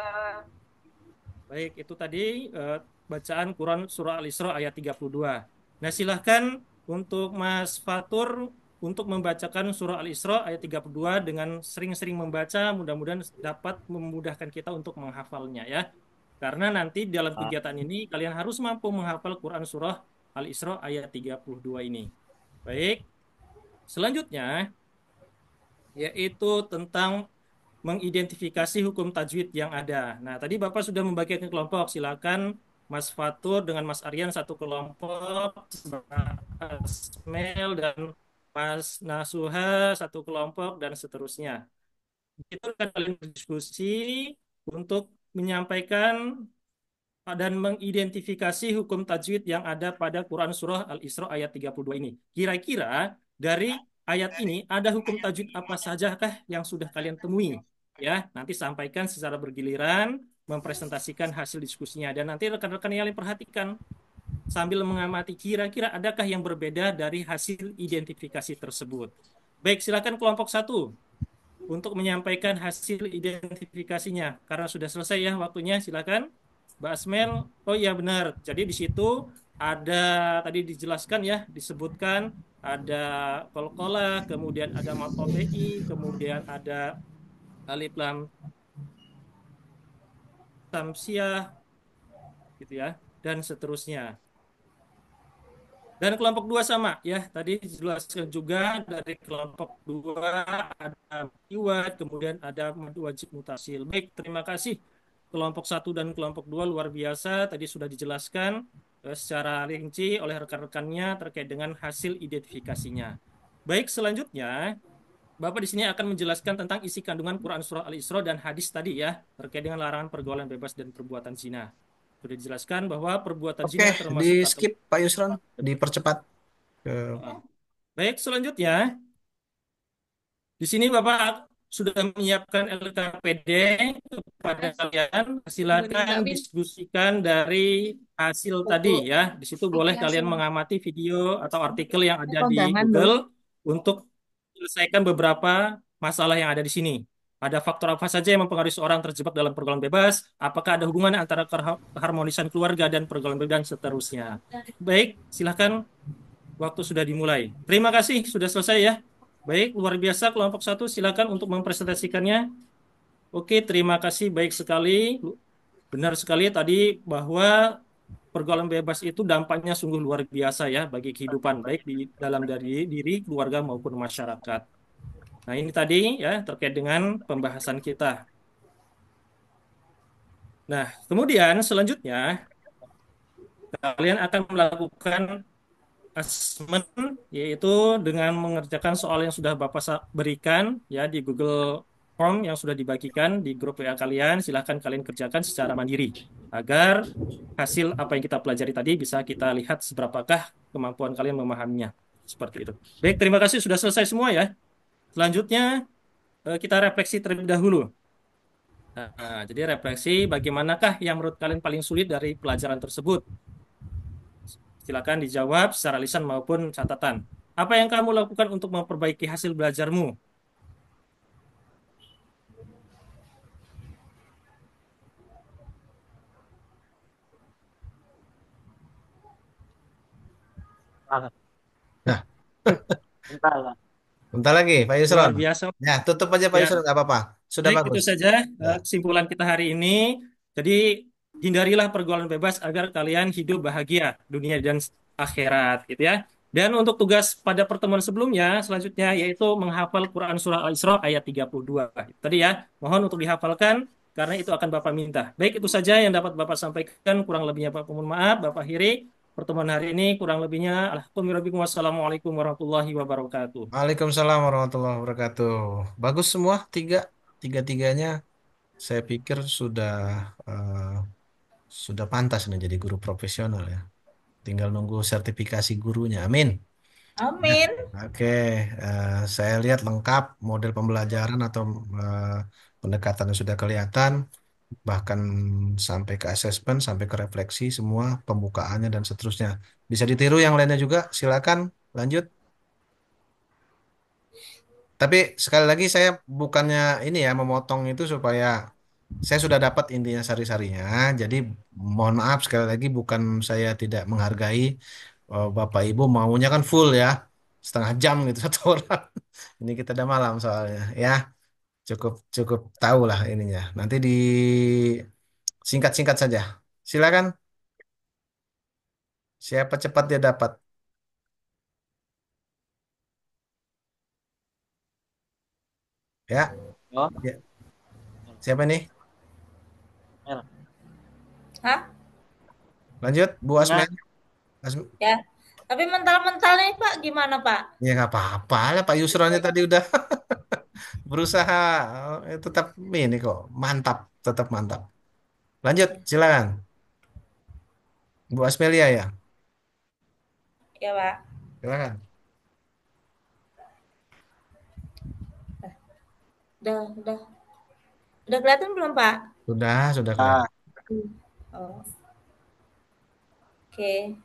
Speaker 6: Baik, itu tadi bacaan Quran Surah Al-Isra ayat 32. Nah, silahkan untuk Mas Fatur untuk membacakan Surah Al-Isra ayat 32 dengan sering-sering membaca, mudah-mudahan dapat memudahkan kita untuk menghafalnya ya. Karena nanti dalam
Speaker 2: Ah,
Speaker 6: kegiatan ini kalian harus mampu menghafal Quran Surah Al-Isra ayat 32 ini. Baik, selanjutnya yaitu tentang mengidentifikasi hukum tajwid yang ada. Nah, tadi Bapak sudah membagikan kelompok. Silakan Mas Fatur dengan Mas Aryan satu kelompok, Mas Mel dan Mas Nasuha satu kelompok dan seterusnya. Itu akan kalian berdiskusi untuk menyampaikan dan mengidentifikasi hukum tajwid yang ada pada Quran Surah Al-Isra ayat 32 ini. Kira-kira dari ayat ini ada hukum tajwid apa sajakah yang sudah kalian temui? Ya, nanti sampaikan secara bergiliran, mempresentasikan hasil diskusinya. Dan nanti rekan-rekan yang lain perhatikan sambil mengamati kira-kira adakah yang berbeda dari hasil identifikasi tersebut. Baik, silakan kelompok satu untuk menyampaikan hasil identifikasinya. Karena sudah selesai ya waktunya, silakan. Mbak Asmel, oh iya benar. Jadi di situ ada tadi dijelaskan ya, disebutkan ada kolkola, kemudian ada matobei, kemudian ada alif lam tamsiah gitu ya, dan seterusnya. Dan kelompok dua sama ya, tadi dijelaskan juga dari kelompok dua ada iwat, kemudian ada mad wajib mutasil. Baik, terima kasih. Kelompok satu dan kelompok dua luar biasa, tadi sudah dijelaskan secara rinci oleh rekan-rekannya terkait dengan hasil identifikasinya. Baik, selanjutnya Bapak di sini akan menjelaskan tentang isi kandungan Quran Surah Al-Isra dan hadis tadi ya, terkait dengan larangan pergaulan bebas dan perbuatan zina. Sudah dijelaskan bahwa perbuatan
Speaker 1: Oke,
Speaker 6: zina
Speaker 1: di
Speaker 6: termasuk
Speaker 1: skip
Speaker 6: kategori.
Speaker 1: Pak Yusron, dipercepat ke.
Speaker 6: Baik, selanjutnya di sini Bapak sudah menyiapkan LKPD kepada kalian. Silakan diskusikan dari hasil tadi ya. Di situ boleh kalian mengamati video atau artikel yang ada di Google untuk menyelesaikan beberapa masalah yang ada di sini. Ada faktor apa saja yang mempengaruhi seorang terjebak dalam pergaulan bebas? Apakah ada hubungan antara keharmonisan keluarga dan pergaulan bebas dan seterusnya? Baik, silakan. Waktu sudah dimulai. Terima kasih, sudah selesai ya. Baik, luar biasa kelompok satu, silakan untuk mempresentasikannya. Oke, terima kasih, baik sekali. Benar sekali tadi bahwa pergaulan bebas itu dampaknya sungguh luar biasa ya bagi kehidupan, baik di dalam dari diri, keluarga maupun masyarakat. Nah, ini tadi ya terkait dengan pembahasan kita. Nah, kemudian selanjutnya kalian akan melakukan asesmen yaitu dengan mengerjakan soal yang sudah Bapak berikan ya di Google Form yang sudah dibagikan di grup WA kalian. Silahkan kalian kerjakan secara mandiri agar hasil apa yang kita pelajari tadi bisa kita lihat seberapakah kemampuan kalian memahaminya. Seperti itu. Baik, terima kasih sudah selesai semua ya. Selanjutnya kita refleksi terlebih dahulu. Nah, jadi refleksi bagaimanakah yang menurut kalian paling sulit dari pelajaran tersebut? Silakan dijawab secara lisan maupun catatan. Apa yang kamu lakukan untuk memperbaiki hasil belajarmu?
Speaker 2: ah,
Speaker 1: Nah,
Speaker 2: bentar lah.
Speaker 1: bentar lagi Pak
Speaker 6: Luar
Speaker 1: Yusron.
Speaker 6: biasa.
Speaker 1: Ya, tutup aja Pak
Speaker 6: Ya,
Speaker 1: Yusron, nggak apa-apa. Sudah
Speaker 6: baik itu
Speaker 1: bagus.
Speaker 6: saja
Speaker 1: Ya.
Speaker 6: kesimpulan kita hari ini. Jadi hindarilah pergaulan bebas agar kalian hidup bahagia dunia dan akhirat, gitu ya. Dan untuk tugas pada pertemuan sebelumnya, selanjutnya yaitu menghafal Quran Surah Al-Isra ayat 32. Tadi ya, mohon untuk dihafalkan karena itu akan Bapak minta. Baik, itu saja yang dapat Bapak sampaikan. Kurang lebihnya Bapak mohon maaf. Bapak akhiri pertemuan hari ini. Kurang lebihnya, alhamdulillah, wassalamualaikum warahmatullahi wabarakatuh.
Speaker 1: Waalaikumsalam warahmatullahi wabarakatuh. Bagus semua, tiga-tiganya. Saya pikir sudah pantas nih jadi guru profesional ya. Tinggal nunggu sertifikasi gurunya. Amin. Ya.
Speaker 4: Amin.
Speaker 1: Oke, saya lihat lengkap model pembelajaran atau pendekatan yang sudah kelihatan. bahkan sampai ke asesmen, sampai ke refleksi, semua pembukaannya dan seterusnya. Bisa ditiru yang lainnya juga, silakan lanjut. Tapi sekali lagi saya bukannya ini ya memotong itu supaya saya sudah dapat intinya sari-sarinya. Jadi mohon maaf sekali lagi bukan saya tidak menghargai Bapak Ibu maunya kan full ya. Setengah jam gitu satu orang. Ini kita udah malam soalnya ya. Cukup cukup tahu lah ininya. Nanti di singkat-singkat saja. Silakan. Siapa cepat dia dapat. Ya.
Speaker 2: Oh,
Speaker 1: Ya. Siapa nih?
Speaker 2: Mel.
Speaker 4: Hah?
Speaker 1: Lanjut, Bu
Speaker 2: Enggak.
Speaker 1: Asmen. Asm-
Speaker 4: Ya. Tapi mental-mental nih Pak, gimana Pak?
Speaker 1: Ya nggak apa-apa lah Pak Yusronnya tadi udah berusaha tetap ini kok mantap, tetap mantap. Lanjut, silakan. Bu Asmelia ya,
Speaker 4: Ya Pak.
Speaker 1: silakan.
Speaker 4: Udah. Udah kelihatan belum Pak?
Speaker 1: Sudah
Speaker 2: Ah,
Speaker 1: kelihatan.
Speaker 4: Oh, oke.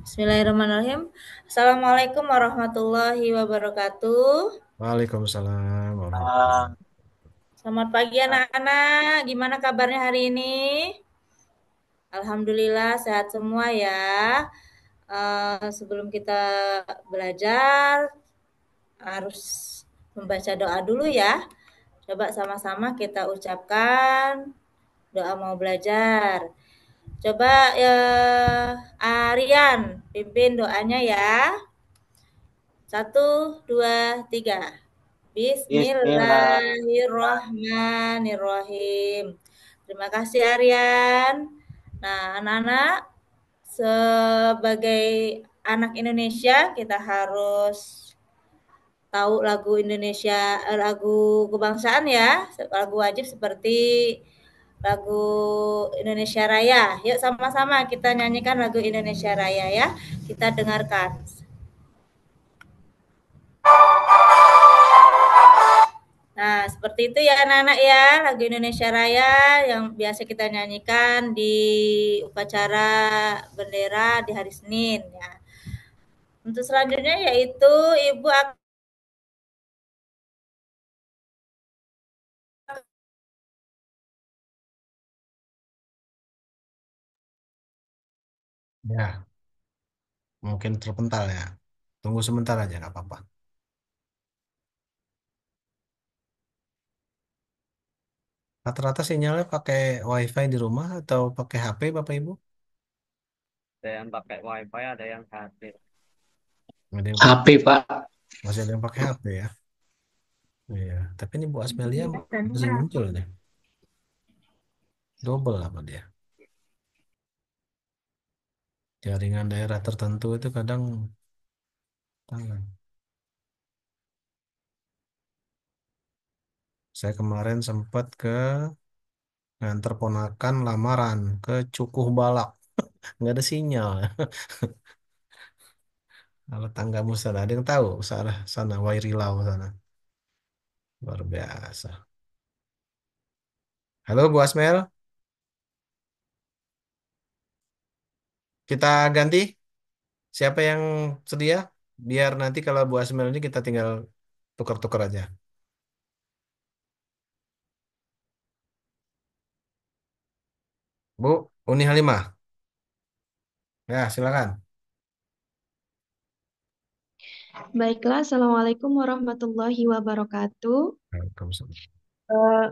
Speaker 4: Bismillahirrahmanirrahim. Assalamualaikum warahmatullahi wabarakatuh.
Speaker 1: Waalaikumsalam warahmatullahi
Speaker 2: ah,
Speaker 1: wabarakatuh.
Speaker 4: Selamat pagi anak-anak. Gimana kabarnya hari ini? Alhamdulillah sehat semua ya. Sebelum kita belajar harus membaca doa dulu ya. Coba sama-sama kita ucapkan doa mau belajar. Coba Aryan pimpin doanya ya. Satu, dua, tiga.
Speaker 2: Bismillah.
Speaker 4: Bismillahirrahmanirrahim. Terima kasih Aryan. Nah, anak-anak sebagai anak Indonesia kita harus tahu lagu Indonesia, lagu kebangsaan ya, lagu wajib seperti lagu Indonesia Raya. Yuk sama-sama kita nyanyikan lagu Indonesia Raya ya. Kita dengarkan. Nah, seperti itu ya anak-anak ya, lagu Indonesia Raya yang biasa kita nyanyikan di upacara bendera di hari Senin ya. Untuk selanjutnya yaitu Ibu akan
Speaker 1: Ya, mungkin terpental ya. Tunggu sebentar aja nggak apa-apa. Rata-rata sinyalnya pakai WiFi di rumah atau pakai HP Bapak Ibu?
Speaker 5: Ada yang pakai wifi, ada yang HP.
Speaker 1: Ada yang pakai,
Speaker 3: HP, Pak.
Speaker 1: masih ada yang pakai HP ya. Iya, tapi ini Bu Asmelia masih muncul nih. Double apa dia? Jaringan daerah tertentu itu kadang tangan. Saya kemarin sempat ke nganter ponakan lamaran ke Cukuh Balak. Nggak ada sinyal. Kalau tanggamu sana, ada yang tahu sana, sana Wairilau sana. Luar biasa. Halo Bu Asmel, kita ganti. Siapa yang sedia? Biar nanti kalau Bu Asmel ini kita tinggal tukar-tukar aja. Bu, Uni Halimah. Ya, silakan.
Speaker 7: Baiklah, Assalamualaikum warahmatullahi wabarakatuh.
Speaker 1: Waalaikumsalam.
Speaker 7: Eh,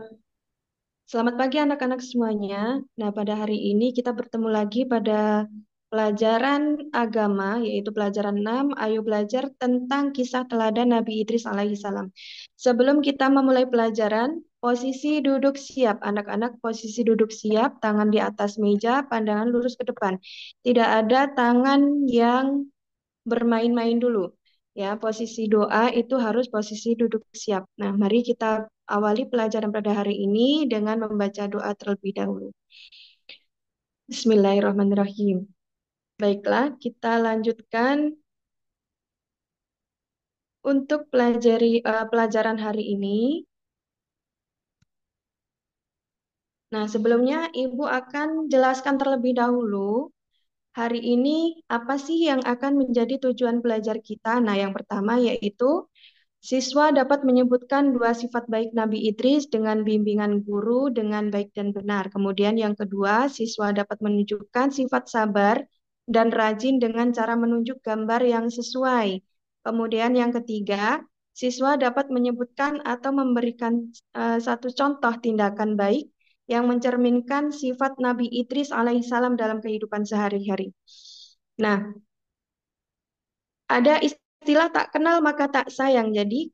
Speaker 7: Selamat pagi anak-anak semuanya. Nah, pada hari ini kita bertemu lagi pada pelajaran agama, yaitu pelajaran 6. Ayo belajar tentang kisah teladan Nabi Idris alaihissalam. Sebelum kita memulai pelajaran, posisi duduk siap. Anak-anak posisi duduk siap, tangan di atas meja, pandangan lurus ke depan. Tidak ada tangan yang bermain-main dulu. Ya, posisi doa itu harus posisi duduk siap. Nah, mari kita awali pelajaran pada hari ini dengan membaca doa terlebih dahulu. Bismillahirrahmanirrahim. Baiklah, kita lanjutkan untuk pelajaran hari ini. Nah, sebelumnya Ibu akan jelaskan terlebih dahulu hari ini apa sih yang akan menjadi tujuan belajar kita. Nah, yang pertama yaitu siswa dapat menyebutkan dua sifat baik Nabi Idris dengan bimbingan guru dengan baik dan benar. Kemudian yang kedua, siswa dapat menunjukkan sifat sabar dan rajin dengan cara menunjuk gambar yang sesuai. Kemudian yang ketiga, siswa dapat menyebutkan atau memberikan satu contoh tindakan baik yang mencerminkan sifat Nabi Idris alaihissalam dalam kehidupan sehari-hari. Nah, ada istilah tak kenal maka tak sayang. Jadi,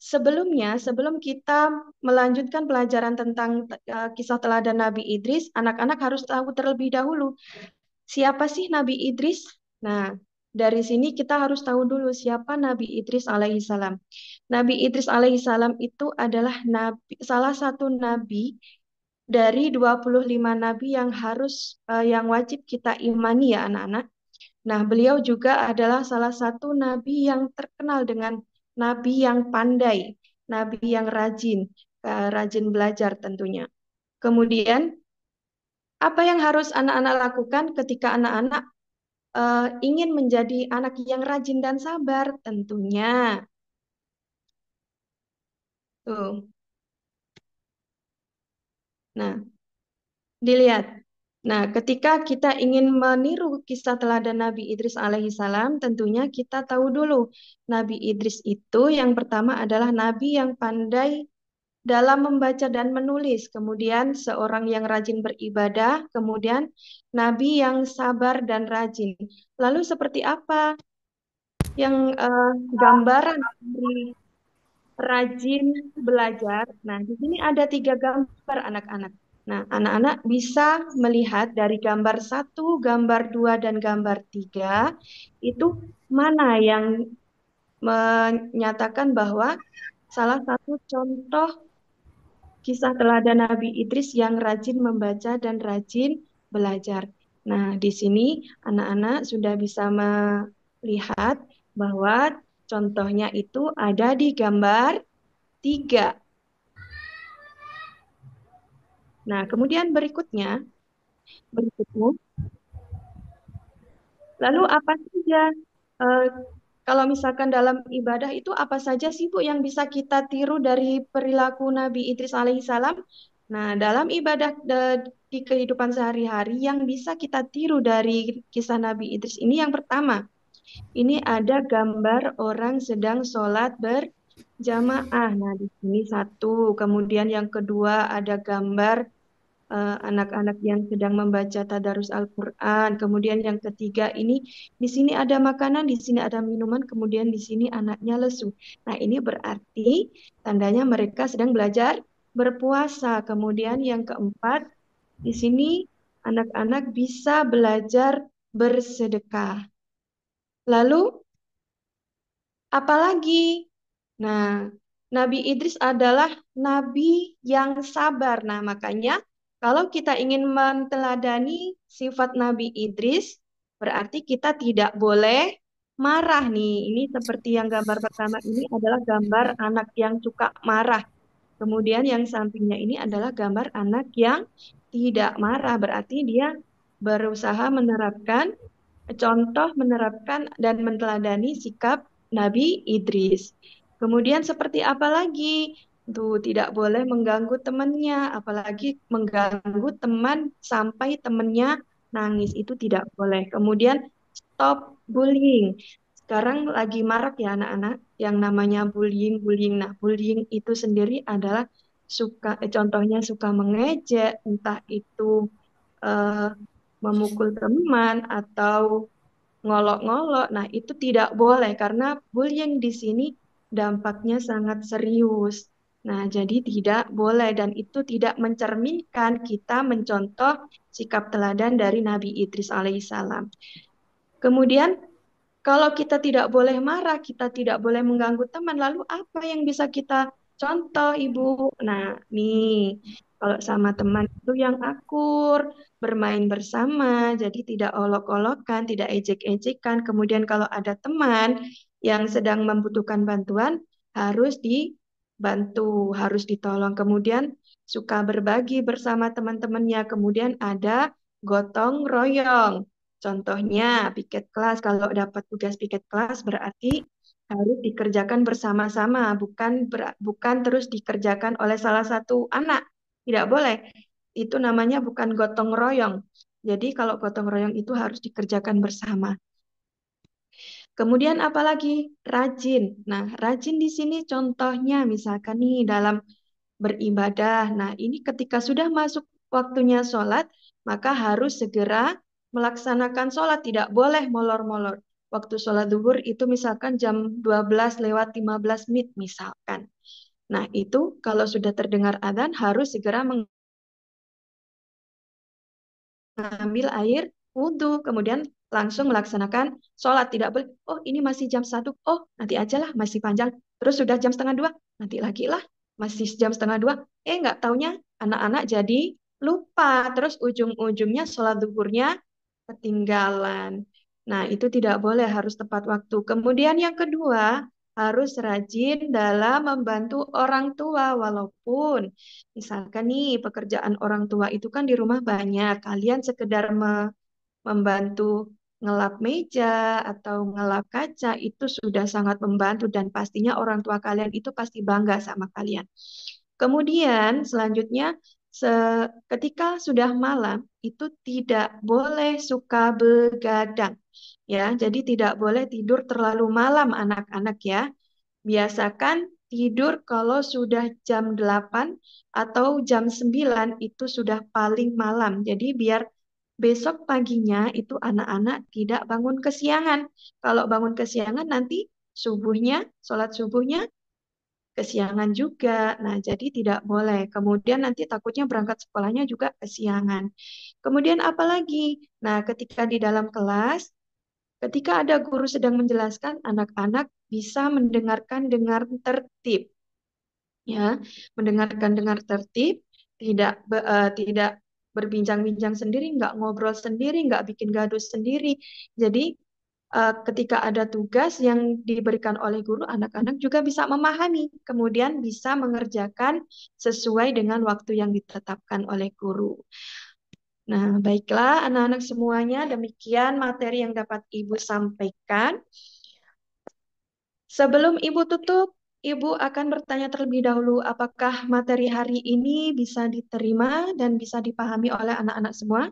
Speaker 7: sebelumnya, sebelum kita melanjutkan pelajaran tentang kisah teladan Nabi Idris, anak-anak harus tahu terlebih dahulu siapa sih Nabi Idris. Nah, dari sini kita harus tahu dulu siapa Nabi Idris alaihissalam. Nabi Idris alaihissalam itu adalah salah satu nabi dari 25 nabi yang yang wajib kita imani ya anak-anak. Nah, beliau juga adalah salah satu nabi yang terkenal dengan nabi yang pandai, nabi yang rajin, rajin belajar tentunya. Kemudian, apa yang harus anak-anak lakukan ketika anak-anak ingin menjadi anak yang rajin dan sabar? Tentunya, tuh. Nah, dilihat. Nah, ketika kita ingin meniru kisah teladan Nabi Idris alaihissalam, tentunya kita tahu dulu Nabi Idris itu yang pertama adalah nabi yang pandai dalam membaca dan menulis, kemudian seorang yang rajin beribadah, kemudian nabi yang sabar dan rajin. Lalu seperti apa yang gambaran dari rajin belajar? Nah, di sini ada 3 gambar anak-anak. Nah, anak-anak bisa melihat dari gambar 1, gambar 2, dan gambar 3, itu mana yang menyatakan bahwa salah satu contoh kisah teladan Nabi Idris yang rajin membaca dan rajin belajar. Nah, di sini anak-anak sudah bisa melihat bahwa contohnya itu ada di gambar 3. Nah, kemudian berikutnya, lalu apa saja eh, kalau misalkan dalam ibadah itu apa saja sih Bu yang bisa kita tiru dari perilaku Nabi Idris alaihissalam? Nah, dalam ibadah di kehidupan sehari-hari yang bisa kita tiru dari kisah Nabi Idris ini yang pertama, ini ada gambar orang sedang sholat berjamaah. Nah, di sini satu. Kemudian yang kedua ada gambar anak-anak yang sedang membaca tadarus Al-Quran. Kemudian yang ketiga ini di sini ada makanan, di sini ada minuman, kemudian di sini anaknya lesu. Nah, ini berarti tandanya mereka sedang belajar berpuasa. Kemudian yang keempat, di sini anak-anak bisa belajar bersedekah. Lalu apalagi? Nah, Nabi Idris adalah nabi yang sabar. Nah, makanya kalau kita ingin menteladani sifat Nabi Idris, berarti kita tidak boleh marah nih. Ini seperti yang gambar pertama ini adalah gambar anak yang suka marah. Kemudian yang sampingnya ini adalah gambar anak yang tidak marah. Berarti dia berusaha menerapkan dan meneladani sikap Nabi Idris. Kemudian seperti apa lagi? Tuh, tidak boleh mengganggu temannya, apalagi mengganggu teman sampai temannya nangis. Itu tidak boleh. Kemudian stop bullying. Sekarang lagi marak ya anak-anak yang namanya bullying. Nah, bullying itu sendiri adalah contohnya suka mengejek, entah itu eh, memukul teman atau ngolok-ngolok. Nah, itu tidak boleh karena bullying di sini dampaknya sangat serius. Nah, jadi tidak boleh dan itu tidak mencerminkan kita mencontoh sikap teladan dari Nabi Idris alaihissalam. Kemudian kalau kita tidak boleh marah, kita tidak boleh mengganggu teman, lalu apa yang bisa kita contoh, Ibu? Nah, nih, kalau sama teman itu yang akur, bermain bersama, jadi tidak olok-olokan, tidak ejek-ejekan. Kemudian kalau ada teman yang sedang membutuhkan bantuan, harus dibantu, harus ditolong. Kemudian suka berbagi bersama teman-temannya. Kemudian ada gotong royong. Contohnya piket kelas. Kalau dapat tugas piket kelas berarti harus dikerjakan bersama-sama, bukan terus dikerjakan oleh salah satu anak. Tidak boleh. Itu namanya bukan gotong royong. Jadi kalau gotong royong itu harus dikerjakan bersama. Kemudian apalagi rajin. Nah, rajin di sini contohnya misalkan nih dalam beribadah. Nah, ini ketika sudah masuk waktunya sholat, maka harus segera melaksanakan sholat. Tidak boleh molor-molor. Waktu sholat duhur itu misalkan jam 12 lewat 15 menit misalkan. Nah, itu kalau sudah terdengar adzan harus segera mengambil air wudhu, kemudian langsung melaksanakan sholat. Tidak boleh, oh ini masih jam 1, oh nanti aja lah, masih panjang. Terus sudah jam setengah 2, nanti lagi lah, masih jam setengah 2. Nggak taunya anak-anak jadi lupa. Terus ujung-ujungnya sholat duhurnya ketinggalan. Nah, itu tidak boleh, harus tepat waktu. Kemudian yang kedua, harus rajin dalam membantu orang tua, walaupun misalkan nih pekerjaan orang tua itu kan di rumah banyak. Kalian sekedar membantu ngelap meja atau ngelap kaca itu sudah sangat membantu dan pastinya orang tua kalian itu pasti bangga sama kalian. Kemudian selanjutnya ketika sudah malam itu tidak boleh suka begadang ya. Jadi tidak boleh tidur terlalu malam anak-anak ya. Biasakan tidur kalau sudah jam 8 atau jam 9 itu sudah paling malam. Jadi biar besok paginya itu anak-anak tidak bangun kesiangan. Kalau bangun kesiangan nanti sholat subuhnya kesiangan juga. Nah, jadi tidak boleh. Kemudian nanti takutnya berangkat sekolahnya juga kesiangan. Kemudian apalagi? Nah, ketika di dalam kelas, ketika ada guru sedang menjelaskan, anak-anak bisa mendengarkan dengan tertib. Ya, mendengarkan dengan tertib, tidak berbincang-bincang sendiri, nggak ngobrol sendiri, nggak bikin gaduh sendiri. Jadi ketika ada tugas yang diberikan oleh guru, anak-anak juga bisa memahami, kemudian bisa mengerjakan sesuai dengan waktu yang ditetapkan oleh guru. Nah, baiklah anak-anak semuanya, demikian materi yang dapat Ibu sampaikan. Sebelum Ibu tutup, Ibu akan bertanya terlebih dahulu, apakah materi hari ini bisa diterima dan bisa dipahami oleh anak-anak semua?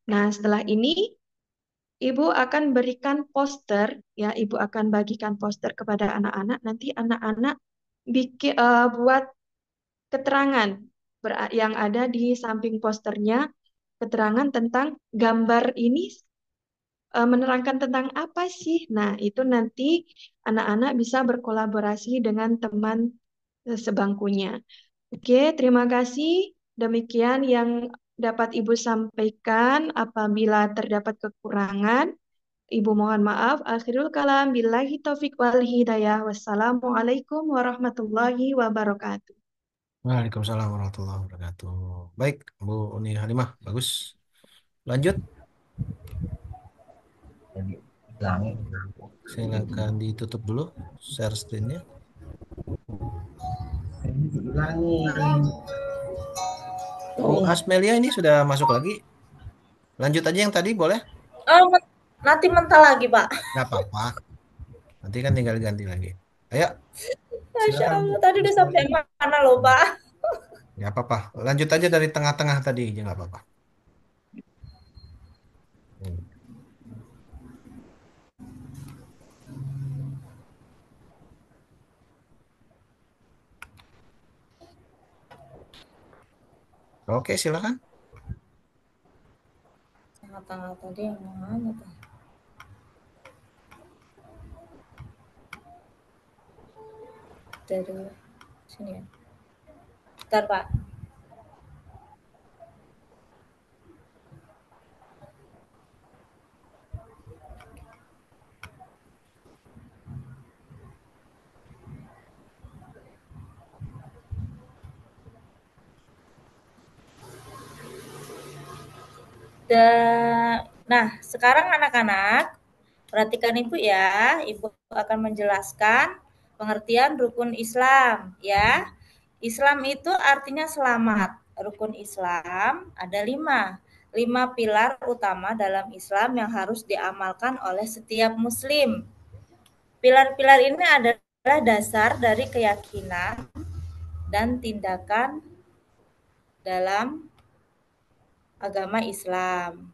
Speaker 7: Nah, setelah ini Ibu akan berikan poster, ya, Ibu akan bagikan poster kepada anak-anak. Nanti anak-anak buat keterangan yang ada di samping posternya, keterangan tentang gambar ini menerangkan tentang apa sih. Nah, itu nanti anak-anak bisa berkolaborasi dengan teman sebangkunya. Oke, terima kasih. Demikian yang dapat Ibu sampaikan. Apabila terdapat kekurangan, Ibu mohon maaf. Akhirul kalam. Billahi taufik wal hidayah. Wassalamualaikum warahmatullahi wabarakatuh.
Speaker 1: Waalaikumsalam warahmatullahi wabarakatuh. Baik, Bu Uni Halimah, bagus. Lanjut, silakan ditutup dulu share screen-nya. Oh, Asmelia ini sudah masuk lagi. Lanjut aja yang tadi boleh?
Speaker 4: Oh, nanti mental lagi, Pak.
Speaker 1: Nggak apa-apa. Nanti kan tinggal ganti lagi. Ayo,
Speaker 4: Masya
Speaker 1: silakan Bu.
Speaker 4: Allah, tadi udah sampai mana loh, Pak?
Speaker 1: Nggak apa-apa. Lanjut aja dari tengah-tengah tadi aja nggak apa-apa. Hmm. Oke, silakan.
Speaker 4: Tengah-tengah tadi yang mana tuh? Dari sini ya. Bentar, Pak. Nah, sekarang anak-anak, perhatikan Ibu ya. Ibu akan menjelaskan pengertian rukun Islam ya. Islam itu artinya selamat. Rukun Islam ada 5. 5 pilar utama dalam Islam yang harus diamalkan oleh setiap muslim. Pilar-pilar ini adalah dasar dari keyakinan dan tindakan dalam agama Islam.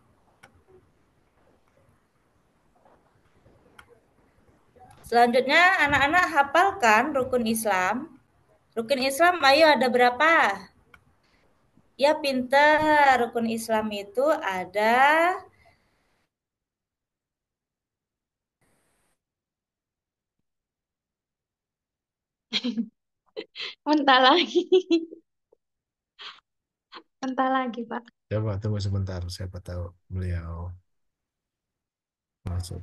Speaker 4: Selanjutnya anak-anak hafalkan rukun Islam. Rukun Islam ayo ada berapa? Ya pinter, rukun Islam itu ada
Speaker 7: Mentah lagi. Mentah lagi, Pak.
Speaker 1: Coba tunggu sebentar, siapa tahu beliau masuk.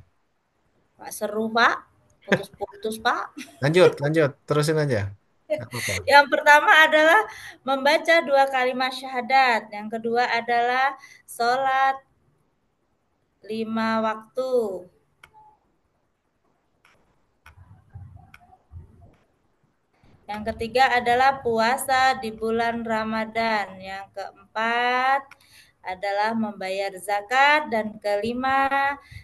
Speaker 4: Pak seru Pak, putus-putus Pak.
Speaker 1: Lanjut, lanjut, terusin aja. Apa?
Speaker 4: Yang pertama adalah membaca 2 kalimat syahadat. Yang kedua adalah sholat 5 waktu. Yang ketiga adalah puasa di bulan Ramadan. Yang keempat adalah membayar zakat. Dan kelima,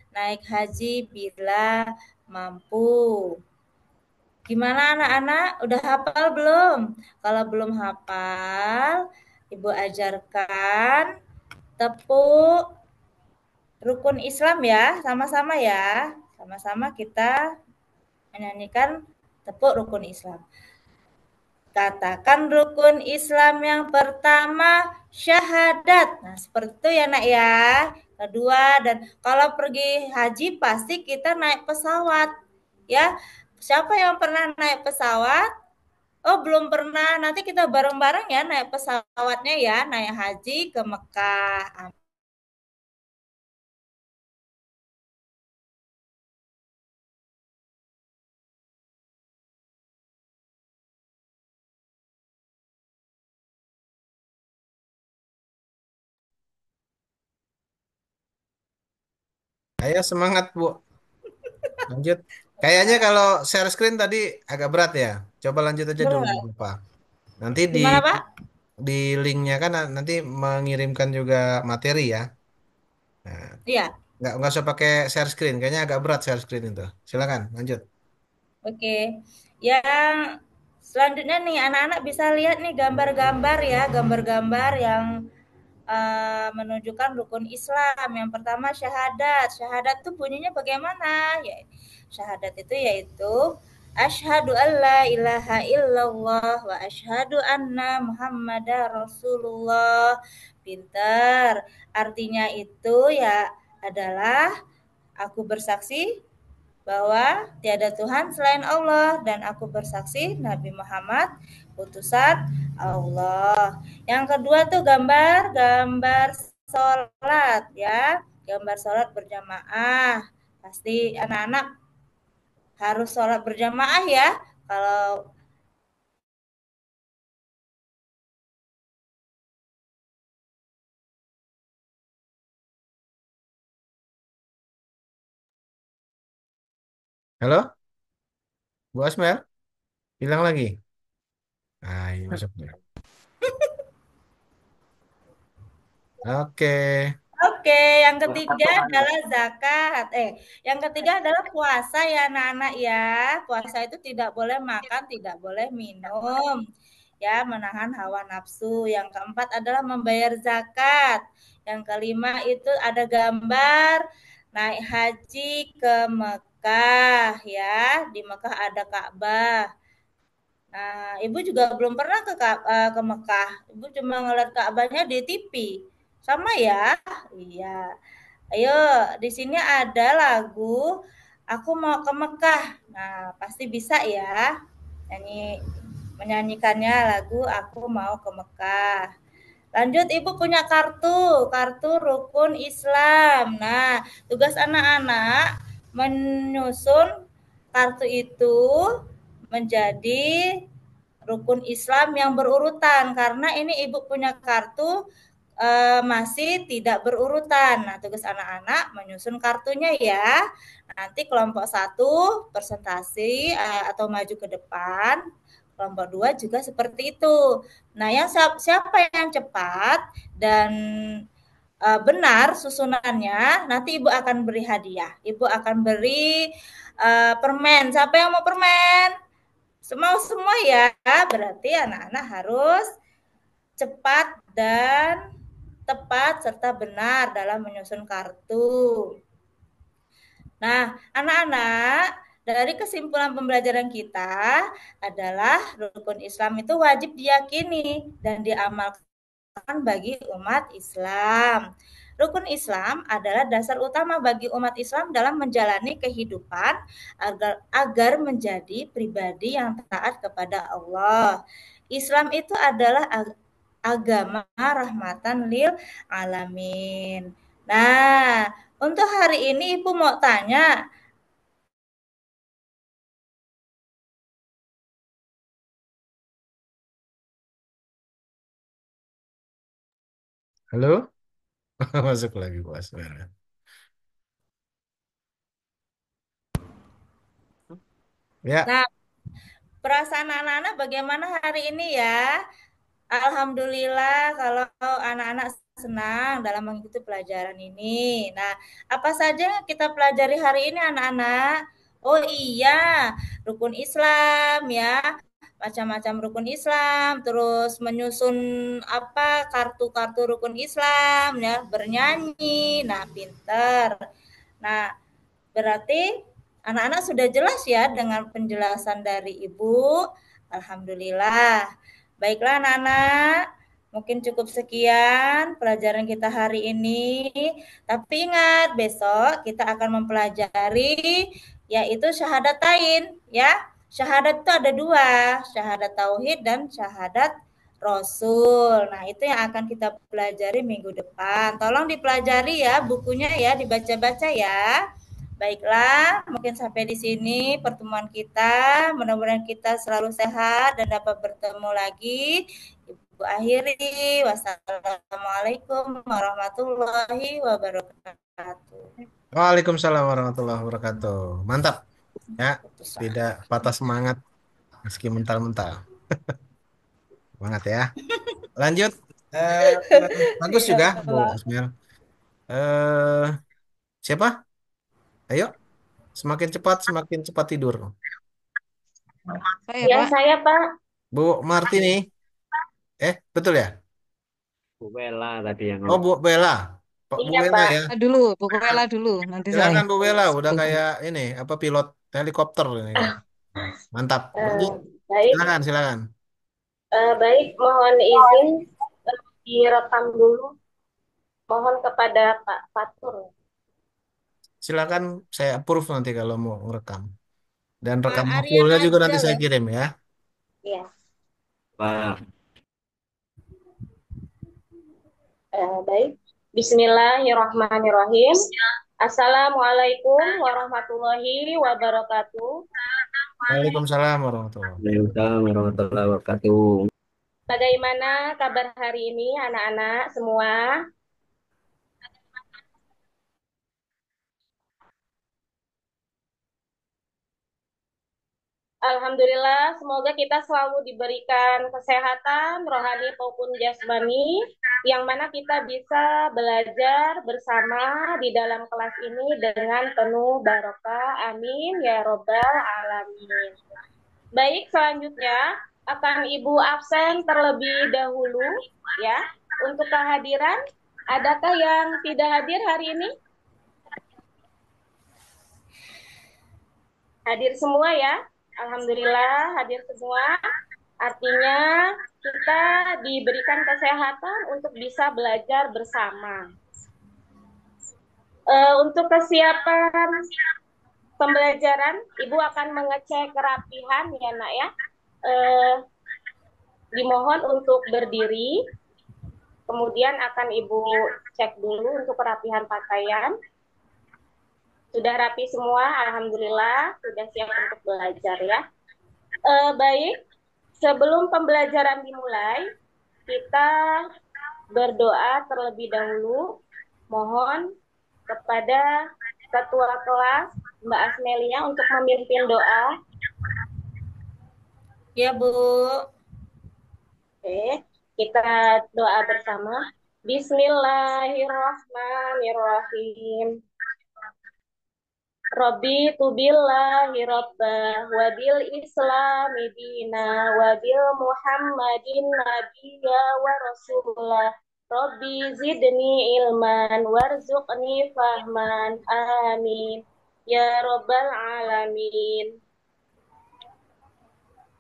Speaker 4: naik haji bila mampu. Gimana anak-anak? Udah hafal belum? Kalau belum hafal, Ibu ajarkan tepuk rukun Islam ya, sama-sama ya. Sama-sama kita menyanyikan tepuk rukun Islam. Katakan rukun Islam yang pertama syahadat. Nah, seperti itu ya Nak ya. Kedua, dan kalau pergi haji pasti kita naik pesawat. Ya. Siapa yang pernah naik pesawat? Oh, belum pernah. Nanti kita bareng-bareng ya naik pesawatnya ya, naik haji ke Mekah.
Speaker 1: Ayo semangat, Bu. Lanjut. Kayaknya kalau share screen tadi agak berat ya. Coba lanjut aja dulu,
Speaker 4: Berat.
Speaker 1: Bapak. Nanti
Speaker 4: Gimana, Pak?
Speaker 1: di linknya kan nanti mengirimkan juga materi ya. Nah,
Speaker 4: Iya.
Speaker 1: nggak usah pakai share screen. Kayaknya agak berat share screen itu. Silakan, lanjut.
Speaker 4: Oke. Yang selanjutnya nih anak-anak bisa lihat nih gambar-gambar ya, gambar-gambar yang menunjukkan rukun Islam. Yang pertama syahadat. Syahadat itu bunyinya bagaimana? Ya, syahadat itu yaitu asyhadu alla ilaha illallah wa asyhadu anna muhammadar rasulullah. Pinter. Artinya itu ya adalah aku bersaksi bahwa tiada Tuhan selain Allah dan aku bersaksi Nabi Muhammad utusan Allah. Yang kedua tuh gambar sholat ya, gambar sholat berjamaah. Pasti anak-anak harus sholat berjamaah ya. Kalau
Speaker 1: Halo, Bu Asmel, hilang lagi. Ah, ini masuknya. Oke.
Speaker 4: Oke, yang ketiga adalah zakat. Yang ketiga adalah puasa ya anak-anak ya. Puasa itu tidak boleh makan, tidak boleh minum. Ya, menahan hawa nafsu. Yang keempat adalah membayar zakat. Yang kelima itu ada gambar naik haji ke Mekah ya. Di Mekah ada Ka'bah. Nah, Ibu juga belum pernah ke Mekah. Ibu cuma ngeliat Ka'bahnya di TV. Sama ya? Iya. Ayo, di sini ada lagu Aku Mau ke Mekah. Nah, pasti bisa ya menyanyikannya lagu Aku Mau ke Mekah. Lanjut, Ibu punya kartu rukun Islam. Nah, tugas anak-anak menyusun kartu itu menjadi rukun Islam yang berurutan. Karena ini Ibu punya kartu masih tidak berurutan. Nah, tugas anak-anak menyusun kartunya ya. Nanti kelompok 1 presentasi atau maju ke depan. kelompok 2 juga seperti itu. Nah, yang siapa yang cepat dan benar susunannya, nanti Ibu akan beri hadiah. Ibu akan beri permen. Siapa yang mau permen? Semua ya. Berarti anak-anak harus cepat dan tepat serta benar dalam menyusun kartu. Nah, anak-anak, dari kesimpulan pembelajaran kita adalah rukun Islam itu wajib diyakini dan diamalkan bagi umat Islam. Rukun Islam adalah dasar utama bagi umat Islam dalam menjalani kehidupan agar menjadi pribadi yang taat kepada Allah. Islam itu adalah agama rahmatan lil alamin. Nah, untuk hari ini Ibu mau tanya.
Speaker 1: Halo? Masuk lagi Bu Asmira. Ya,
Speaker 4: Nah, perasaan anak-anak bagaimana hari ini ya? Alhamdulillah kalau anak-anak senang dalam mengikuti pelajaran ini. Nah, apa saja yang kita pelajari hari ini anak-anak? Oh iya, rukun Islam ya, macam-macam rukun Islam, terus menyusun apa kartu-kartu rukun Islam ya, bernyanyi. Nah, pinter. Nah, berarti anak-anak sudah jelas ya dengan penjelasan dari Ibu. Alhamdulillah. Baiklah anak-anak, mungkin cukup sekian pelajaran kita hari ini. Tapi ingat, besok kita akan mempelajari yaitu syahadatain ya. Syahadat itu ada dua, syahadat tauhid dan syahadat Rasul. Nah, itu yang akan kita pelajari minggu depan. Tolong dipelajari ya bukunya ya, dibaca-baca ya. Baiklah, mungkin sampai di sini pertemuan kita. Mudah-mudahan kita selalu sehat dan dapat bertemu lagi. Ibu akhiri. Wassalamualaikum warahmatullahi wabarakatuh.
Speaker 1: Waalaikumsalam warahmatullahi wabarakatuh. Mantap. Ya, tidak patah semangat meski mental-mental. Semangat ya. Lanjut. Eh, bagus juga, Bu Asmil. Eh, siapa? Ayo, semakin cepat tidur.
Speaker 8: Saya,
Speaker 4: Ya,
Speaker 8: Pak.
Speaker 4: saya Pak.
Speaker 1: Bu Martini. Betul ya?
Speaker 5: Bu Bella tadi yang
Speaker 1: Oh, Bu Bella. Bu
Speaker 4: Iya
Speaker 1: Bella
Speaker 4: Pak.
Speaker 1: ya.
Speaker 8: Dulu, Bu Ella dulu, nanti saya.
Speaker 1: Silakan Bu Bella, udah kayak ini apa pilot helikopter ini. Mantap. Lanjut.
Speaker 4: Baik,
Speaker 1: Silakan.
Speaker 4: baik. Mohon izin direkam dulu. Mohon kepada Pak Fatur.
Speaker 1: Silakan saya approve nanti kalau mau ngerekam. Dan rekam
Speaker 4: Aryan
Speaker 1: fullnya juga nanti
Speaker 4: Ajal
Speaker 1: saya
Speaker 4: ya.
Speaker 1: kirim ya.
Speaker 4: Iya.
Speaker 5: Pak.
Speaker 4: Baik. Bismillahirrahmanirrahim. Assalamualaikum warahmatullahi wabarakatuh.
Speaker 1: Waalaikumsalam warahmatullahi.
Speaker 5: Waalaikumsalam warahmatullahi wabarakatuh.
Speaker 4: Bagaimana kabar hari ini anak-anak semua? Alhamdulillah, semoga kita selalu diberikan kesehatan rohani maupun jasmani, yang mana kita bisa belajar bersama di dalam kelas ini dengan penuh barokah. Amin ya robbal alamin. Baik, selanjutnya akan Ibu absen terlebih dahulu ya. Untuk kehadiran, adakah yang tidak hadir hari ini? Hadir semua ya. Alhamdulillah hadir semua. Artinya kita diberikan kesehatan untuk bisa belajar bersama. Untuk kesiapan pembelajaran, Ibu akan mengecek kerapihan ya nak ya. Dimohon untuk berdiri. Kemudian akan Ibu cek dulu untuk kerapihan pakaian. Sudah rapi semua, alhamdulillah, sudah siap untuk belajar ya. Baik, sebelum pembelajaran dimulai, kita berdoa terlebih dahulu. Mohon kepada ketua kelas Mbak Asmelia untuk memimpin doa. Ya, Bu.
Speaker 9: Oke, kita doa bersama. Bismillahirrahmanirrahim. Rabbi tubillahi rabbah wa bil islami dina wa bil muhammadin nabiyya wa rasulah. Rabbi zidni ilman warzuqni fahman. Amin. Ya rabbal alamin.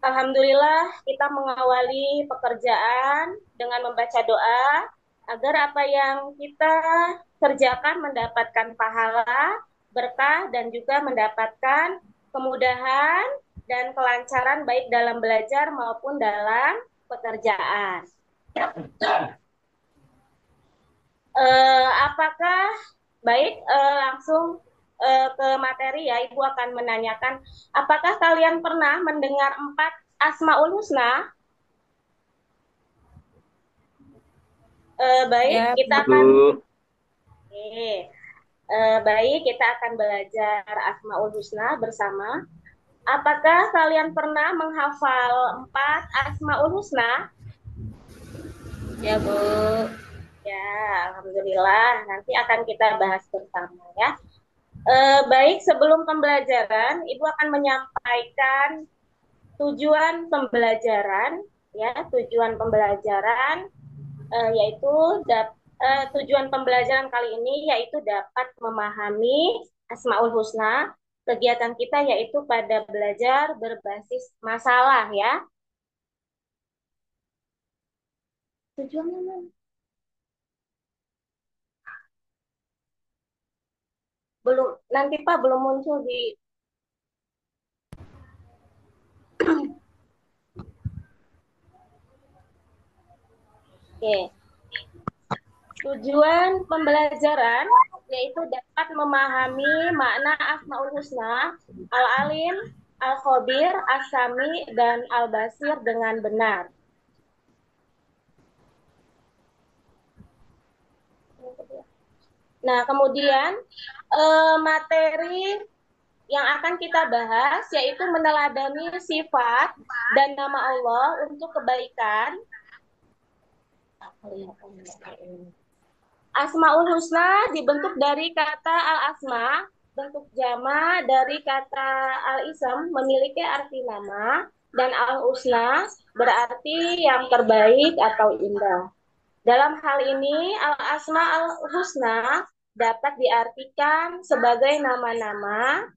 Speaker 9: Alhamdulillah kita mengawali pekerjaan dengan membaca doa agar apa yang kita kerjakan mendapatkan pahala, berkah, dan juga mendapatkan kemudahan dan kelancaran baik dalam belajar maupun dalam pekerjaan. Apakah baik langsung ke materi ya, Ibu akan menanyakan, apakah kalian pernah mendengar 4 Asmaul Husna? Baik,
Speaker 4: Ya,
Speaker 9: kita
Speaker 4: Bu.
Speaker 9: akan baik, kita akan belajar Asmaul Husna bersama. Apakah kalian pernah menghafal 4 Asmaul Husna?
Speaker 4: Ya, Bu.
Speaker 9: Ya, alhamdulillah. Nanti akan kita bahas bersama ya. Baik, sebelum pembelajaran, Ibu akan menyampaikan tujuan pembelajaran, ya, tujuan pembelajaran yaitu tujuan pembelajaran kali ini yaitu dapat memahami Asmaul Husna. Kegiatan kita yaitu pada belajar berbasis masalah ya. Tujuannya mana? Belum, nanti Pak belum muncul di Oke. Tujuan pembelajaran yaitu dapat memahami makna Asmaul Husna, Al-Alim, Al-Khabir, As-Sami, dan Al-Basir dengan benar. Nah, kemudian materi yang akan kita bahas yaitu meneladani sifat dan nama Allah untuk kebaikan. Asmaul Husna dibentuk dari kata al-asma, bentuk jama dari kata al-ism memiliki arti nama, dan al-husna berarti yang terbaik atau indah. Dalam hal ini, al-asma al-husna dapat diartikan sebagai nama-nama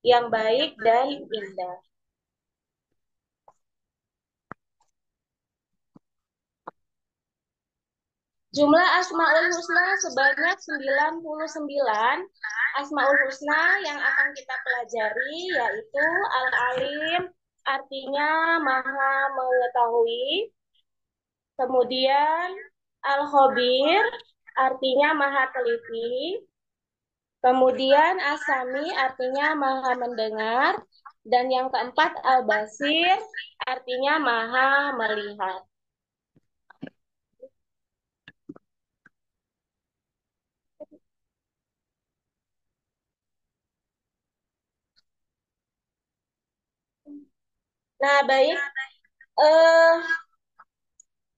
Speaker 9: yang baik dan indah. Jumlah Asmaul Husna sebanyak 99 Asmaul Husna yang akan kita pelajari yaitu Al-Alim artinya Maha Mengetahui, kemudian Al-Khabir artinya Maha Teliti, kemudian As-Sami artinya Maha Mendengar, dan yang keempat Al-Basir artinya Maha Melihat. Nah, baik.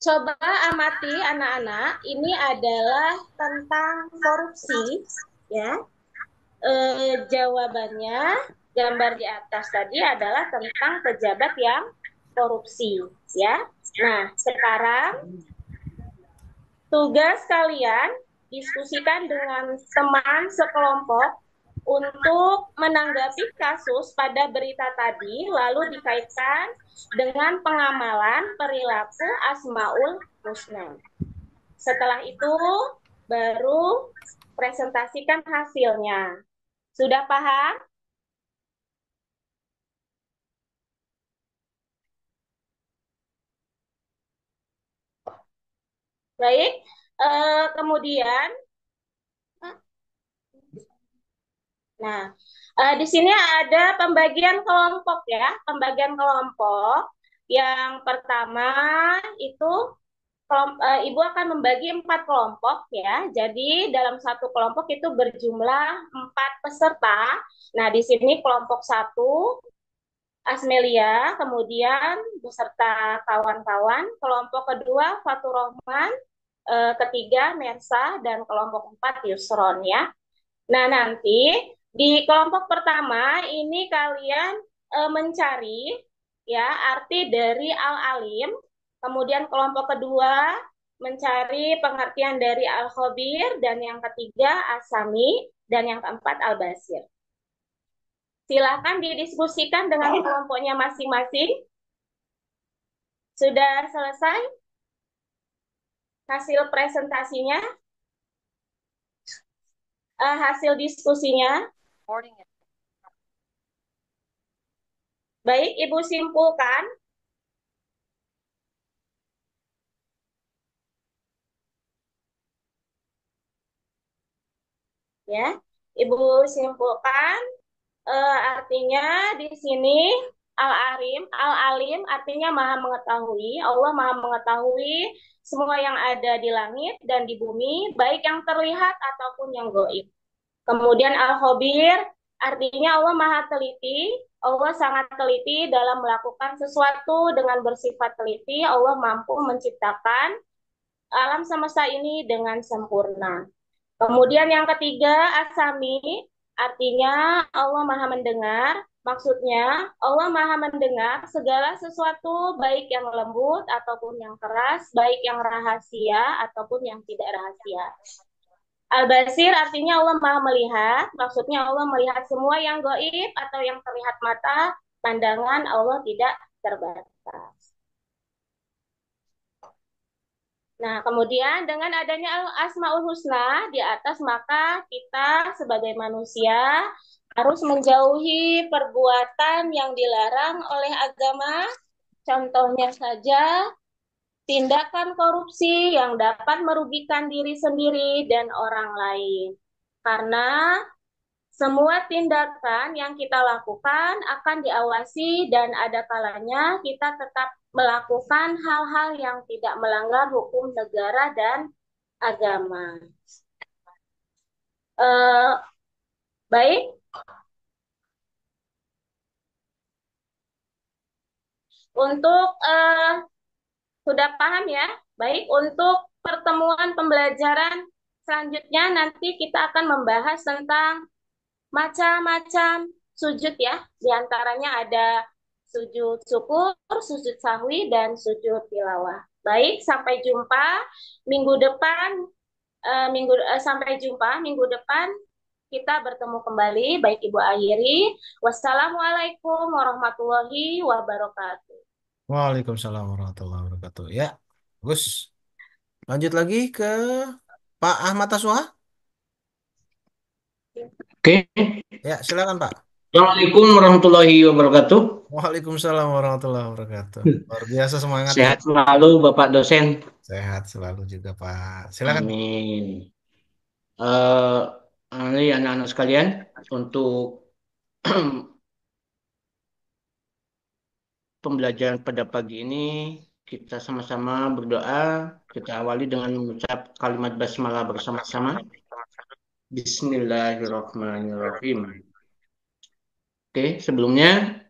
Speaker 9: Coba amati anak-anak, ini adalah tentang korupsi, ya. Jawabannya, gambar di atas tadi adalah tentang pejabat yang korupsi, ya. Nah, sekarang tugas kalian diskusikan dengan teman sekelompok untuk menanggapi kasus pada berita tadi, lalu dikaitkan dengan pengamalan perilaku Asmaul Husna. Setelah itu, baru presentasikan hasilnya. Sudah paham? Baik, kemudian nah, di sini ada pembagian kelompok ya. Pembagian kelompok yang pertama itu Ibu akan membagi 4 kelompok ya. Jadi dalam satu kelompok itu berjumlah 4 peserta. Nah, di sini kelompok 1 Asmelia, kemudian beserta kawan-kawan. Kelompok kedua Fatur Rahman, ketiga Mersa, dan kelompok empat Yusron ya. Nah, nanti di kelompok pertama ini kalian mencari ya arti dari al-alim, kemudian kelompok kedua mencari pengertian dari al-khabir, dan yang ketiga asami, dan yang keempat al-basir. Silakan didiskusikan dengan kelompoknya masing-masing. Sudah selesai hasil presentasinya, hasil diskusinya? Baik, Ibu simpulkan. Ya, Ibu simpulkan. Artinya di sini al-alim artinya maha mengetahui. Allah maha mengetahui semua yang ada di langit dan di bumi, baik yang terlihat ataupun yang gaib. Kemudian al-khabir artinya Allah maha teliti. Allah sangat teliti dalam melakukan sesuatu dengan bersifat teliti. Allah mampu menciptakan alam semesta ini dengan sempurna. Kemudian yang ketiga, asami, artinya Allah maha mendengar. Maksudnya, Allah maha mendengar segala sesuatu, baik yang lembut ataupun yang keras, baik yang rahasia ataupun yang tidak rahasia. Al-Basir artinya Allah maha melihat. Maksudnya Allah melihat semua yang gaib atau yang terlihat mata. Pandangan Allah tidak terbatas. Nah, kemudian dengan adanya Asmaul Husna di atas, maka kita sebagai manusia harus menjauhi perbuatan yang dilarang oleh agama. Contohnya saja, tindakan korupsi yang dapat merugikan diri sendiri dan orang lain. Karena semua tindakan yang kita lakukan akan diawasi dan ada kalanya kita tetap melakukan hal-hal yang tidak melanggar hukum negara dan agama. Baik. Untuk sudah paham ya? Baik, untuk pertemuan pembelajaran selanjutnya nanti kita akan membahas tentang macam-macam sujud ya. Di antaranya ada sujud syukur, sujud sahwi, dan sujud tilawah. Baik, sampai jumpa minggu depan. Sampai jumpa minggu depan kita bertemu kembali. Baik Ibu akhiri. Wassalamualaikum warahmatullahi wabarakatuh.
Speaker 1: Waalaikumsalam warahmatullahi wabarakatuh. Ya, Gus. Lanjut lagi ke Pak Ahmad Taswa.
Speaker 3: Oke.
Speaker 1: Ya, silakan Pak.
Speaker 3: Assalamualaikum warahmatullahi wabarakatuh.
Speaker 1: Waalaikumsalam warahmatullahi wabarakatuh. Luar biasa semangat ya.
Speaker 3: Sehat selalu Bapak dosen.
Speaker 1: Sehat selalu juga Pak. Silakan.
Speaker 3: Amin. Ini anak-anak sekalian, untuk pembelajaran pada pagi ini kita sama-sama berdoa. Kita awali dengan mengucap kalimat basmalah bersama-sama. Bismillahirrahmanirrahim. Oke, sebelumnya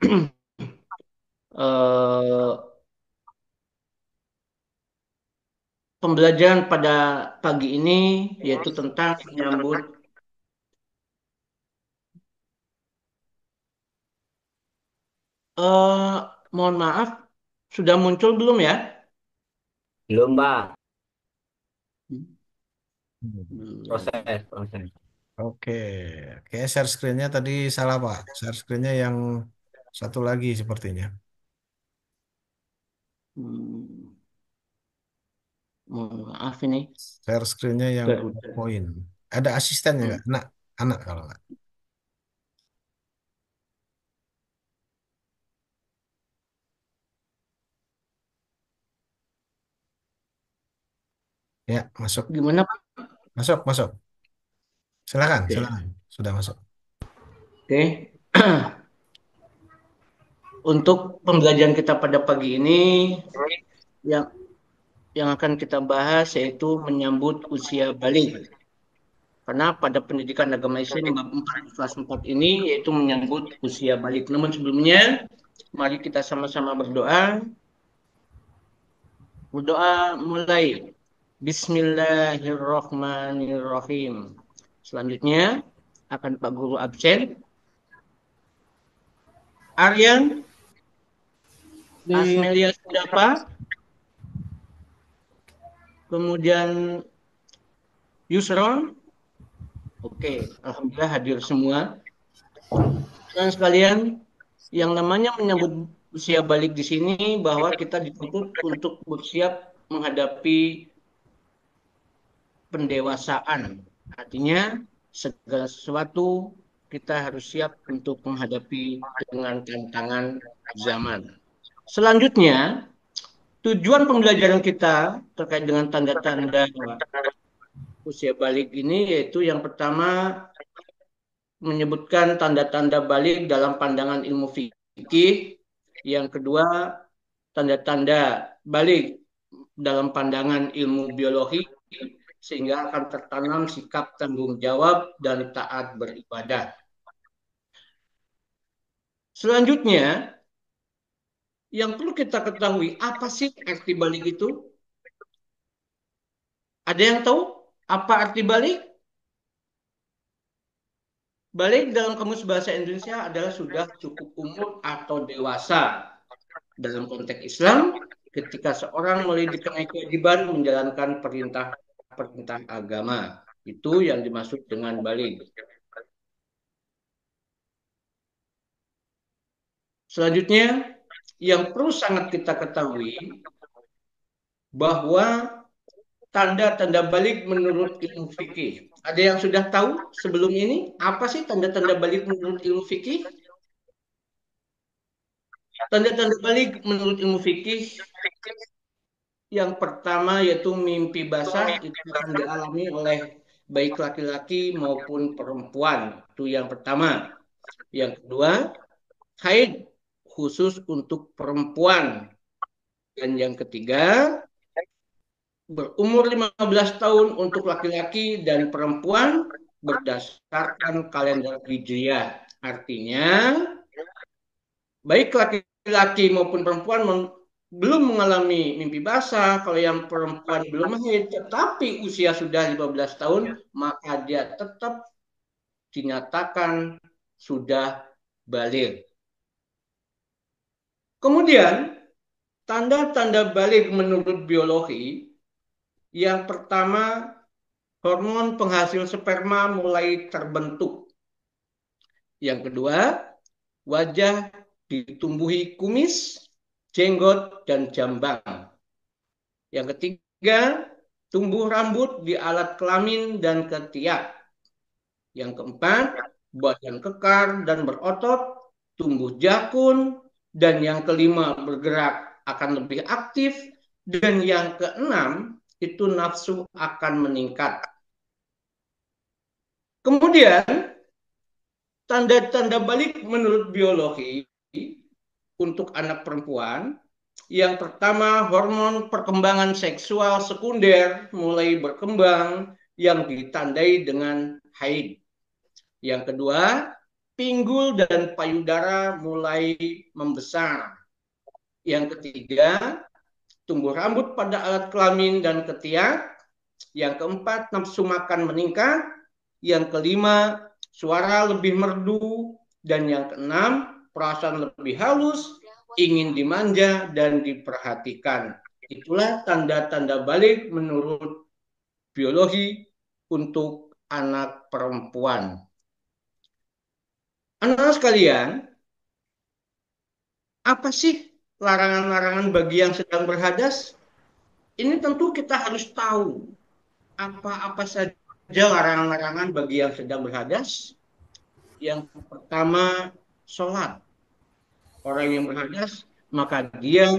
Speaker 3: pembelajaran pada pagi ini yaitu tentang menyambut mohon maaf, sudah muncul belum ya?
Speaker 5: Belum, Pak.
Speaker 1: Hmm.
Speaker 5: Proses.
Speaker 1: Oke, share screen-nya tadi salah Pak. Share screen-nya yang satu lagi sepertinya.
Speaker 3: Mohon maaf ini.
Speaker 1: Share screen-nya yang poin. Ada asistennya nggak? Anak kalau nggak. Ya, masuk.
Speaker 3: Gimana Pak?
Speaker 1: Masuk. Silakan. Sudah masuk.
Speaker 3: Oke. Untuk pembelajaran kita pada pagi ini yang akan kita bahas yaitu menyambut usia balik. Karena pada pendidikan agama Islam bab 4 kelas 4 ini yaitu menyambut usia balik. Namun sebelumnya Mari kita sama-sama berdoa. Berdoa mulai. Bismillahirrahmanirrahim. Selanjutnya akan Pak Guru absen. Aryan, Asmelia Sudapa, kemudian Yusron. Oke, alhamdulillah hadir semua. Dan sekalian, yang namanya menyambut usia balik di sini bahwa kita dituntut untuk bersiap menghadapi pendewasaan. Artinya segala sesuatu kita harus siap untuk menghadapi dengan tantangan zaman. Selanjutnya, tujuan pembelajaran kita terkait dengan tanda-tanda usia balik ini yaitu yang pertama menyebutkan tanda-tanda balik dalam pandangan ilmu fikih, yang kedua tanda-tanda balik dalam pandangan ilmu biologi sehingga akan tertanam sikap tanggung jawab dan taat beribadah. Selanjutnya, yang perlu kita ketahui, apa sih arti balik itu? Ada yang tahu apa arti balik? Balik dalam kamus bahasa Indonesia adalah sudah cukup umur atau dewasa. Dalam konteks Islam, ketika seorang mulai dikenai kewajiban menjalankan perintah agama. Itu yang dimaksud dengan balik. Selanjutnya, yang perlu sangat kita ketahui bahwa tanda-tanda balik menurut ilmu fikih. Ada yang sudah tahu sebelum ini apa sih tanda-tanda balik menurut ilmu fikih? Tanda-tanda balik menurut ilmu fikih yang pertama yaitu mimpi basah itu akan dialami oleh baik laki-laki maupun perempuan. Itu yang pertama. Yang kedua, haid khusus untuk perempuan. Dan yang ketiga, berumur 15 tahun untuk laki-laki dan perempuan berdasarkan kalender Hijriah. Artinya, baik laki-laki maupun perempuan belum mengalami mimpi basah, kalau yang perempuan belum haid, tetapi usia sudah 15 tahun, maka dia tetap dinyatakan sudah balik. Kemudian, tanda-tanda balik menurut biologi, yang pertama, hormon penghasil sperma mulai terbentuk. Yang kedua, wajah ditumbuhi kumis, jenggot, dan jambang. Yang ketiga, tumbuh rambut di alat kelamin dan ketiak. Yang keempat, badan kekar dan berotot, tumbuh jakun. Dan yang kelima, bergerak akan lebih aktif. Dan yang keenam, itu nafsu akan meningkat. Kemudian, tanda-tanda balik menurut biologi untuk anak perempuan, yang pertama hormon perkembangan seksual sekunder mulai berkembang yang ditandai dengan haid. Yang kedua, pinggul dan payudara mulai membesar. Yang ketiga, tumbuh rambut pada alat kelamin dan ketiak. Yang keempat, nafsu makan meningkat. Yang kelima, suara lebih merdu. Dan yang keenam, perasaan lebih halus, ingin dimanja dan diperhatikan. Itulah tanda-tanda balik menurut biologi untuk anak perempuan. Anak-anak sekalian, apa sih larangan-larangan bagi yang sedang berhadas? Ini tentu kita harus tahu apa-apa saja larangan-larangan bagi yang sedang berhadas. Yang pertama, sholat. Orang yang berhadas, maka dia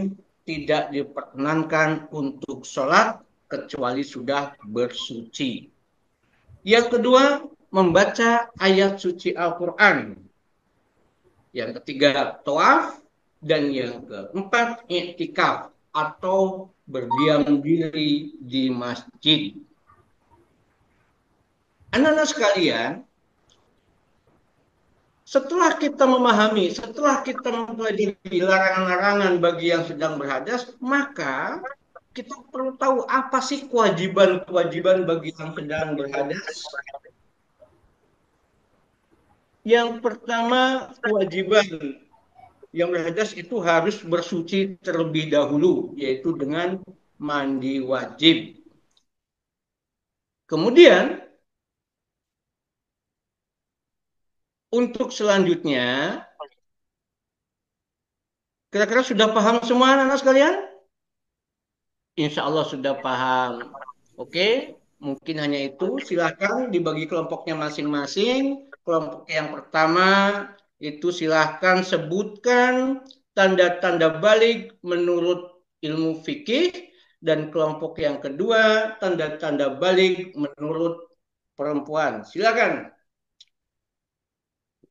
Speaker 3: tidak diperkenankan untuk sholat kecuali sudah bersuci. Yang kedua, membaca ayat suci Al-Quran. Yang ketiga, tawaf. Dan yang keempat, i'tikaf atau berdiam diri di masjid. Anak-anak sekalian, Setelah kita memahami, setelah kita mempelajari larangan-larangan bagi yang sedang berhadas, maka kita perlu tahu apa sih kewajiban-kewajiban bagi yang sedang berhadas. Yang pertama, kewajiban yang berhadas itu harus bersuci terlebih dahulu, yaitu dengan mandi wajib. Kemudian, untuk selanjutnya, kira-kira sudah paham semua anak-anak sekalian? Insya Allah sudah paham. Oke, mungkin hanya itu. Silakan dibagi kelompoknya masing-masing. Kelompok yang pertama itu silahkan sebutkan tanda-tanda balik menurut ilmu fikih, dan kelompok yang kedua tanda-tanda balik menurut perempuan. Silakan.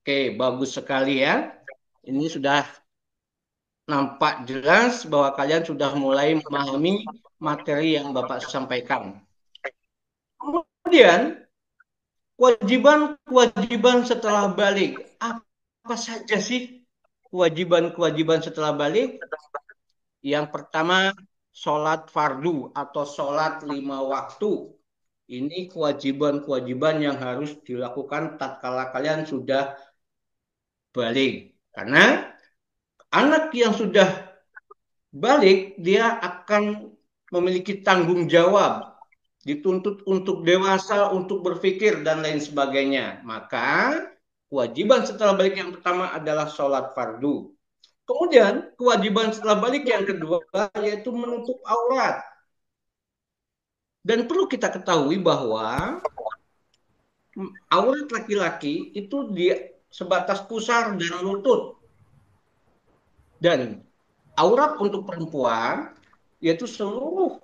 Speaker 3: Oke, bagus sekali ya. Ini sudah nampak jelas bahwa kalian sudah mulai memahami materi yang Bapak sampaikan. Kemudian, kewajiban-kewajiban setelah balik. Apa saja sih kewajiban-kewajiban setelah balik? Yang pertama, sholat fardu atau sholat 5 waktu. Ini kewajiban-kewajiban yang harus dilakukan tatkala kalian sudah balik. Karena anak yang sudah balik, dia akan memiliki tanggung jawab, dituntut untuk dewasa, untuk berpikir, dan lain sebagainya. Maka kewajiban setelah balik yang pertama adalah sholat fardu. Kemudian kewajiban setelah balik yang kedua yaitu menutup aurat. Dan perlu kita ketahui bahwa aurat laki-laki itu dia sebatas pusar dan lutut. Dan aurat untuk perempuan yaitu seluruh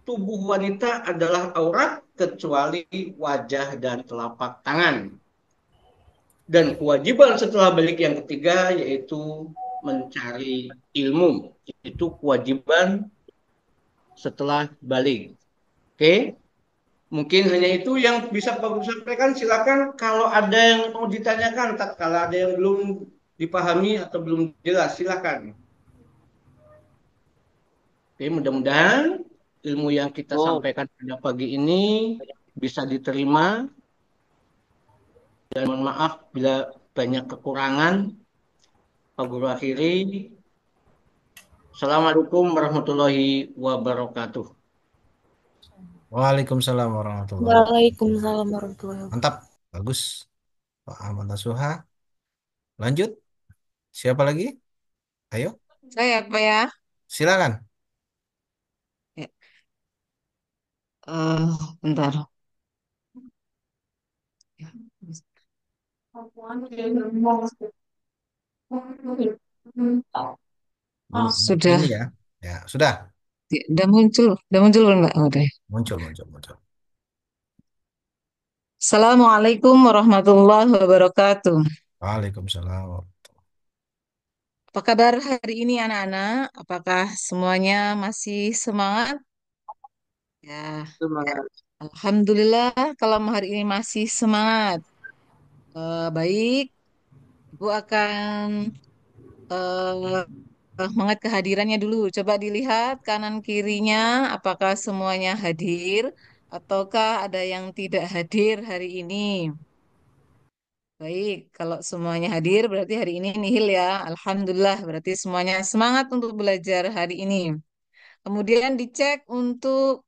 Speaker 3: tubuh wanita adalah aurat kecuali wajah dan telapak tangan. Dan kewajiban setelah balik yang ketiga yaitu mencari ilmu. Itu kewajiban setelah balik. Oke? Mungkin hanya itu yang bisa Pak Guru sampaikan. Silakan kalau ada yang mau ditanyakan, kalau ada yang belum dipahami atau belum jelas, silakan. Oke, mudah-mudahan ilmu yang kita sampaikan pada pagi ini bisa diterima, dan mohon maaf bila banyak kekurangan. Pak Guru akhiri. Assalamualaikum warahmatullahi wabarakatuh.
Speaker 1: Waalaikumsalam warahmatullahi wabarakatuh.
Speaker 4: Waalaikumsalam warahmatullahi wabarakatuh.
Speaker 1: Mantap, bagus. Pak Ahmad Nasuha. Lanjut. Siapa lagi? Ayo,
Speaker 8: Saya apa ya?
Speaker 1: silakan.
Speaker 8: Ya, bentar. Sudah,
Speaker 1: Ini ya. Ya, sudah.
Speaker 8: udah muncul enggak? Udah.
Speaker 1: Muncul.
Speaker 8: Assalamualaikum warahmatullahi wabarakatuh.
Speaker 1: Waalaikumsalam.
Speaker 8: Apa kabar hari ini anak-anak? Apakah semuanya masih semangat? Ya, Alhamdulillah kalau hari ini masih semangat. Baik, Ibu akan mengangkat kehadirannya dulu. Coba dilihat kanan kirinya, apakah semuanya hadir ataukah ada yang tidak hadir hari ini. Baik, kalau semuanya hadir berarti hari ini nihil ya. Alhamdulillah, berarti semuanya semangat untuk belajar hari ini. Kemudian dicek untuk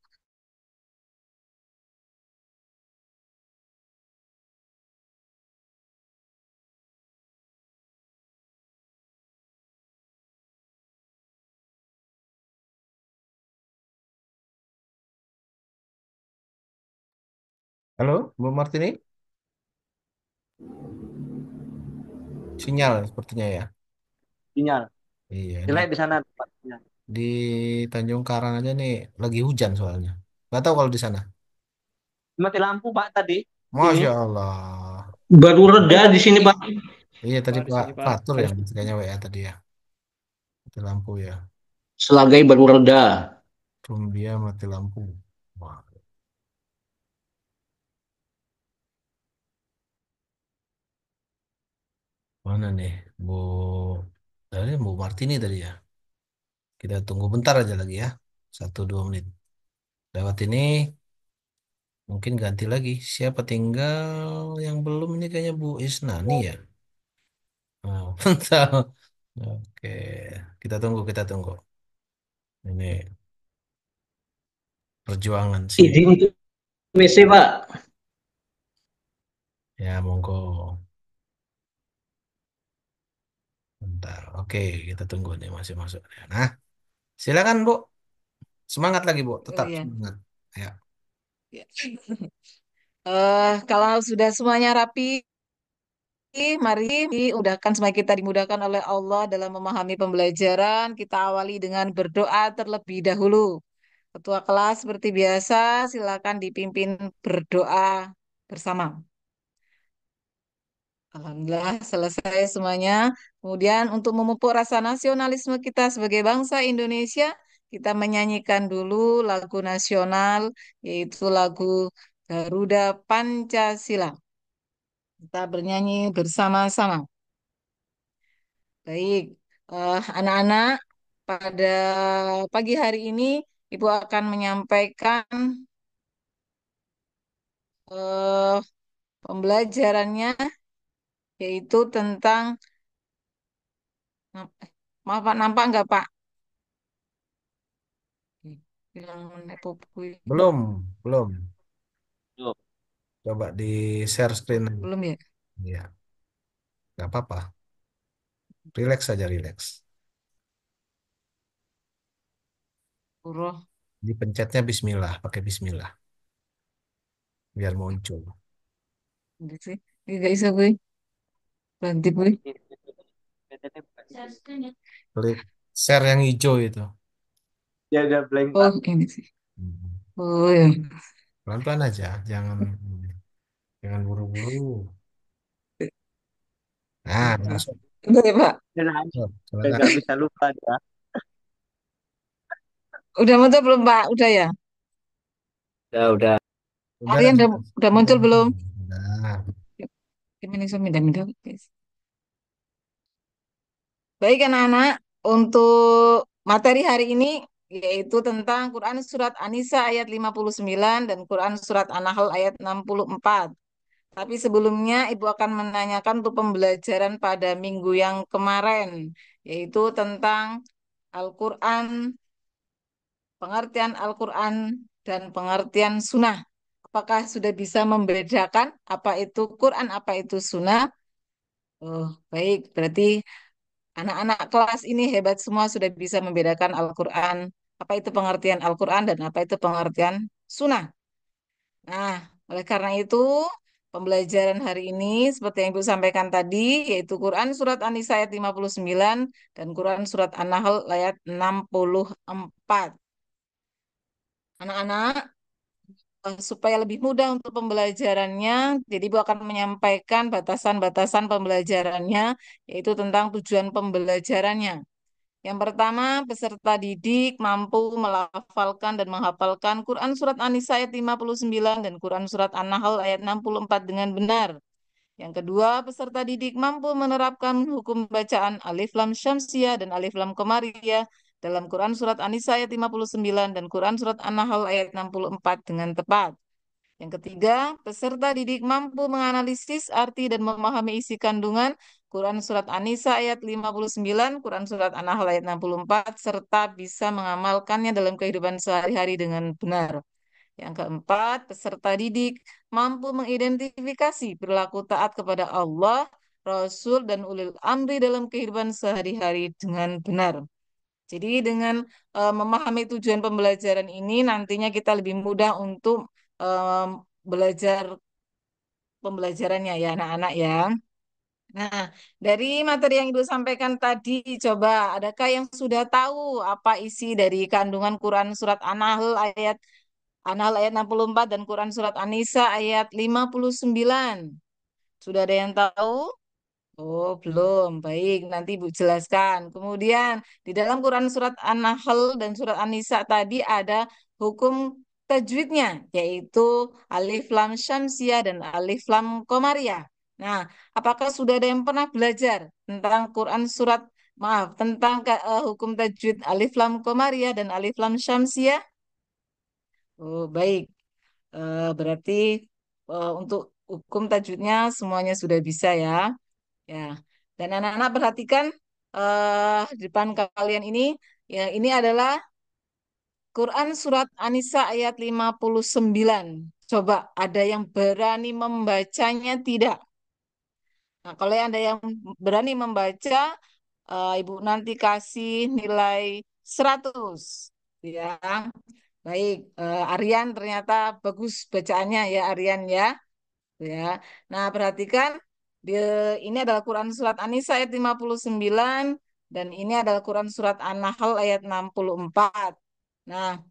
Speaker 1: Halo, Bu Martini. Sinyal sepertinya ya.
Speaker 2: Sinyal.
Speaker 1: Iya, ini
Speaker 2: Jelek di sana tempatnya.
Speaker 1: di Tanjung Karang aja nih lagi hujan soalnya. Nggak tahu kalau di sana.
Speaker 2: Mati lampu Pak tadi. Sini.
Speaker 1: Masya Allah.
Speaker 3: Baru reda di sini Pak.
Speaker 1: Iya tadi
Speaker 6: Pak, di
Speaker 1: Pak
Speaker 6: sini, Pak.
Speaker 1: Fatur yang kayaknya WA tadi ya. Mati lampu ya.
Speaker 3: Selagai baru reda.
Speaker 1: Rumbia mati lampu. Wah. Mana nih, Bu? Tadi Bu Martini tadi ya. Kita tunggu bentar aja lagi ya. 1-2 menit. Lewat ini mungkin ganti lagi. Siapa tinggal yang belum ini kayaknya Bu Isnani ya. Oh, bentar. Oke, kita tunggu, kita tunggu. Ini perjuangan sih.
Speaker 3: Izin ke WC, Pak.
Speaker 1: Ya, monggo. Bentar. Oke, kita tunggu nih masih masuk. Nah, silakan Bu. Semangat lagi Bu,
Speaker 8: Oh
Speaker 1: tetap
Speaker 8: iya.
Speaker 1: semangat. Ya.
Speaker 8: Ya. Kalau sudah semuanya rapi, mari udahkan semuanya kita dimudahkan oleh Allah dalam memahami pembelajaran. Kita awali dengan berdoa terlebih dahulu. Ketua kelas seperti biasa, silakan dipimpin berdoa bersama. Alhamdulillah selesai semuanya. Kemudian untuk memupuk rasa nasionalisme kita sebagai bangsa Indonesia, kita menyanyikan dulu lagu nasional, yaitu lagu Garuda Pancasila. Kita bernyanyi bersama-sama. Baik, anak-anak, pada pagi hari ini Ibu akan menyampaikan eh, pembelajarannya, yaitu tentang, maaf Pak, nampak nggak Pak? Yang menepuk.
Speaker 1: Belum, belum.
Speaker 2: Yuk.
Speaker 1: Coba di share screen aja.
Speaker 8: Belum ya?
Speaker 1: Ya, nggak apa-apa. Relax saja, relax.
Speaker 8: Surah.
Speaker 1: Dipencetnya Bismillah, pakai Bismillah, biar muncul.
Speaker 8: Enggak sih. Enggak bisa gue. Berhenti gue.
Speaker 1: Klik share yang hijau itu.
Speaker 2: Ya udah blank, Pak.
Speaker 8: Oh, ini sih.
Speaker 1: Hmm.
Speaker 8: Oh ya.
Speaker 1: Pelan-pelan aja, jangan jangan buru-buru. Nah, masuk.
Speaker 8: Udah ya, Pak.
Speaker 2: Dan
Speaker 1: Silakan.
Speaker 2: nggak bisa lupa ya.
Speaker 8: Udah muncul belum, Pak? Udah ya?
Speaker 2: Udah.
Speaker 1: Udah,
Speaker 8: Kalian udah,
Speaker 1: sudah.
Speaker 8: udah
Speaker 1: Sudah.
Speaker 8: muncul belum?
Speaker 1: Nah,
Speaker 8: Gimana sih, minta-minta, guys. Baik, anak-anak. Untuk materi hari ini yaitu tentang Quran Surat An-Nisa ayat 59 dan Quran Surat An-Nahl ayat 64. Tapi sebelumnya Ibu akan menanyakan untuk pembelajaran pada minggu yang kemarin, yaitu tentang Al-Quran, pengertian Al-Quran, dan pengertian Sunnah. Apakah sudah bisa membedakan apa itu Quran, apa itu Sunnah? Oh, baik. Berarti anak-anak kelas ini hebat semua sudah bisa membedakan Al-Quran, apa itu pengertian Al-Quran, dan apa itu pengertian Sunnah. Nah, oleh karena itu, pembelajaran hari ini seperti yang Ibu sampaikan tadi, yaitu Quran Surat An-Nisa ayat 59 dan Quran Surat An-Nahl ayat 64. Anak-anak, supaya lebih mudah untuk pembelajarannya, jadi Ibu akan menyampaikan batasan-batasan pembelajarannya, yaitu tentang tujuan pembelajarannya. Yang pertama, peserta didik mampu melafalkan dan menghafalkan Quran Surat An-Nisa ayat 59 dan Quran Surat An-Nahl ayat 64 dengan benar. Yang kedua, peserta didik mampu menerapkan hukum bacaan Alif Lam Syamsiah dan Alif Lam Qamariyah dalam Quran Surat An-Nisa ayat 59 dan Quran Surat An-Nahl ayat 64 dengan tepat. Yang ketiga, peserta didik mampu menganalisis arti dan memahami isi kandungan Quran Surat An-Nisa ayat 59, Quran Surat An-Nahl ayat 64, serta bisa mengamalkannya dalam kehidupan sehari-hari dengan benar. Yang keempat, peserta didik mampu mengidentifikasi perilaku taat kepada Allah, Rasul, dan ulil amri dalam kehidupan sehari-hari dengan benar. Jadi dengan memahami tujuan pembelajaran ini, nantinya kita lebih mudah untuk belajar pembelajarannya ya anak-anak ya. Nah, dari materi yang Ibu sampaikan tadi, coba adakah yang sudah tahu apa isi dari kandungan Quran Surat An-Nahl ayat 64 dan Quran Surat An-Nisa ayat 59? Sudah ada yang tahu? Oh, belum. Baik, nanti Ibu jelaskan. Kemudian, di dalam Quran Surat An-Nahl dan Surat An-Nisa tadi ada hukum tajwidnya, yaitu Alif Lam Syamsiah dan Alif Lam Qamariyah. Nah, apakah sudah ada yang pernah belajar tentang Quran surat, maaf, tentang hukum tajwid Alif Lam Komariah dan Alif Lam Syamsiah? Oh, baik. Berarti untuk hukum tajwidnya semuanya sudah bisa ya. Ya. Dan anak-anak perhatikan di depan kalian ini, ya ini adalah Quran surat An-Nisa ayat 59. Coba ada yang berani membacanya tidak? Nah, kalau ada yang berani membaca, Ibu nanti kasih nilai 100. Ya, baik. Aryan ternyata bagus bacaannya ya, Aryan ya. Ya. Nah, perhatikan ini adalah Quran surat An-Nisa ayat 59 dan ini adalah Quran surat An-Nahl ayat 64. Nah,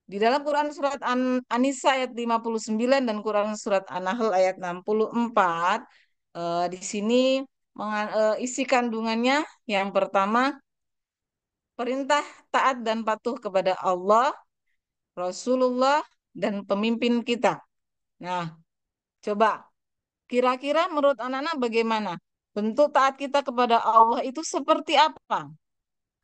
Speaker 8: di dalam Quran surat An-Nisa ayat 59 dan Quran surat An-Nahl ayat 64, di sini isi kandungannya yang pertama perintah taat dan patuh kepada Allah, Rasulullah, dan pemimpin kita. Nah, coba kira-kira menurut anak-anak bagaimana? Bentuk taat kita kepada Allah itu seperti apa?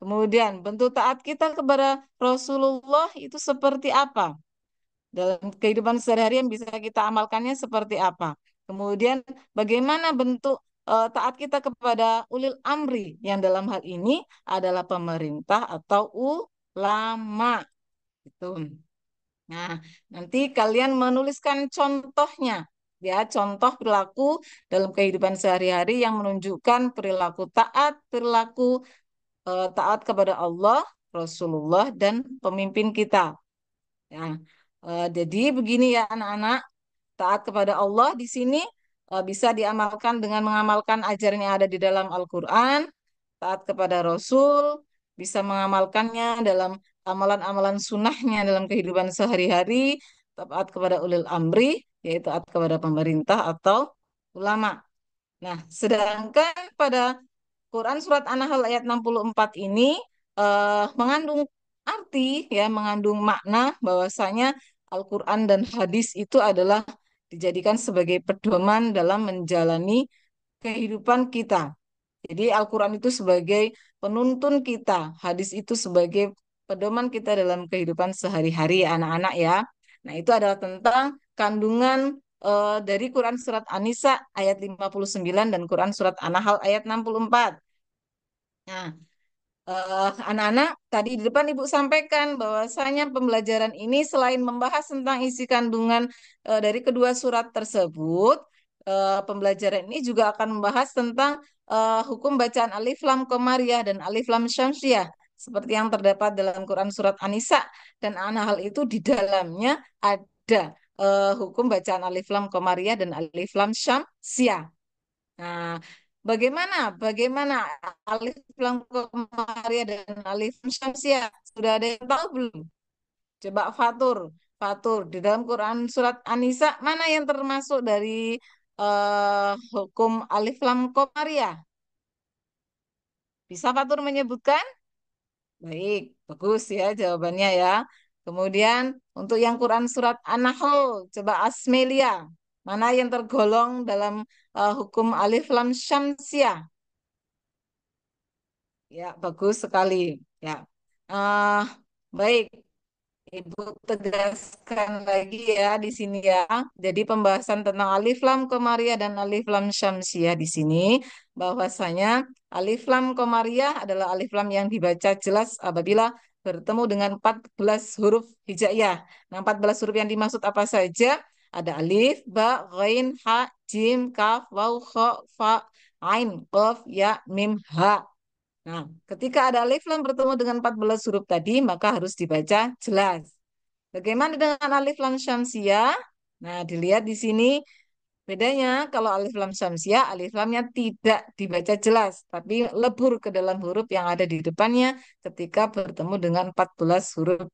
Speaker 8: Kemudian bentuk taat kita kepada Rasulullah itu seperti apa? Dalam kehidupan sehari-hari yang bisa kita amalkannya seperti apa. Kemudian bagaimana bentuk taat kita kepada ulil amri yang dalam hal ini adalah pemerintah atau ulama. Itu. Nah, nanti kalian menuliskan contohnya. Ya, contoh perilaku dalam kehidupan sehari-hari yang menunjukkan perilaku taat, perilaku taat kepada Allah, Rasulullah, dan pemimpin kita. Ya, jadi begini ya anak-anak, taat kepada Allah di sini bisa diamalkan dengan mengamalkan ajaran yang ada di dalam Al-Quran, taat kepada Rasul, bisa mengamalkannya dalam amalan-amalan sunnahnya dalam kehidupan sehari-hari, taat kepada ulil amri, yaitu taat kepada pemerintah atau ulama. Nah, sedangkan pada Quran surat An-Nahl ayat 64 ini mengandung arti ya, mengandung makna bahwasanya Al-Quran dan hadis itu adalah dijadikan sebagai pedoman dalam menjalani kehidupan kita. Jadi Al-Quran itu sebagai penuntun kita, hadis itu sebagai pedoman kita dalam kehidupan sehari-hari anak-anak ya. Nah, itu adalah tentang kandungan dari Quran surat An-Nisa ayat 59 dan Quran surat An-Nahl ayat 64. Nah, anak-anak, tadi di depan Ibu sampaikan bahwasanya pembelajaran ini selain membahas tentang isi kandungan dari kedua surat tersebut, pembelajaran ini juga akan membahas tentang hukum bacaan alif lam komariah dan alif lam syamsiah seperti yang terdapat dalam Quran surat An-Nisa dan hal itu di dalamnya ada hukum bacaan alif lam komariah dan alif lam syamsiah. Nah, bagaimana alif lam komariah dan alif lam syamsiah? Sudah ada yang tahu belum? Coba Fatur, Fatur di dalam Quran surat An-Nisa mana yang termasuk dari hukum alif lam komariah? Bisa Fatur menyebutkan? Baik, bagus ya jawabannya ya. Kemudian untuk yang Quran surat An-Nahl, coba Asmelia, mana yang tergolong dalam hukum alif lam syamsiah? Ya, bagus sekali. Ya, ah baik. Ibu tegaskan lagi ya di sini ya. Jadi pembahasan tentang alif lam komariah dan alif lam syamsiah di sini bahwasanya alif lam komariah adalah alif lam yang dibaca jelas apabila bertemu dengan 14 huruf hijaiyah. Nah, 14 huruf yang dimaksud apa saja? Ada alif, ba, ghain, ha, jim, kaf, waw, kha, fa, ain, qaf, ya, mim, ha. Nah, ketika ada alif lam bertemu dengan 14 huruf tadi, maka harus dibaca jelas. Bagaimana dengan alif lam syamsiah? Nah, dilihat di sini bedanya kalau alif lam syamsiah, alif lamnya tidak dibaca jelas, tapi lebur ke dalam huruf yang ada di depannya ketika bertemu dengan 14 huruf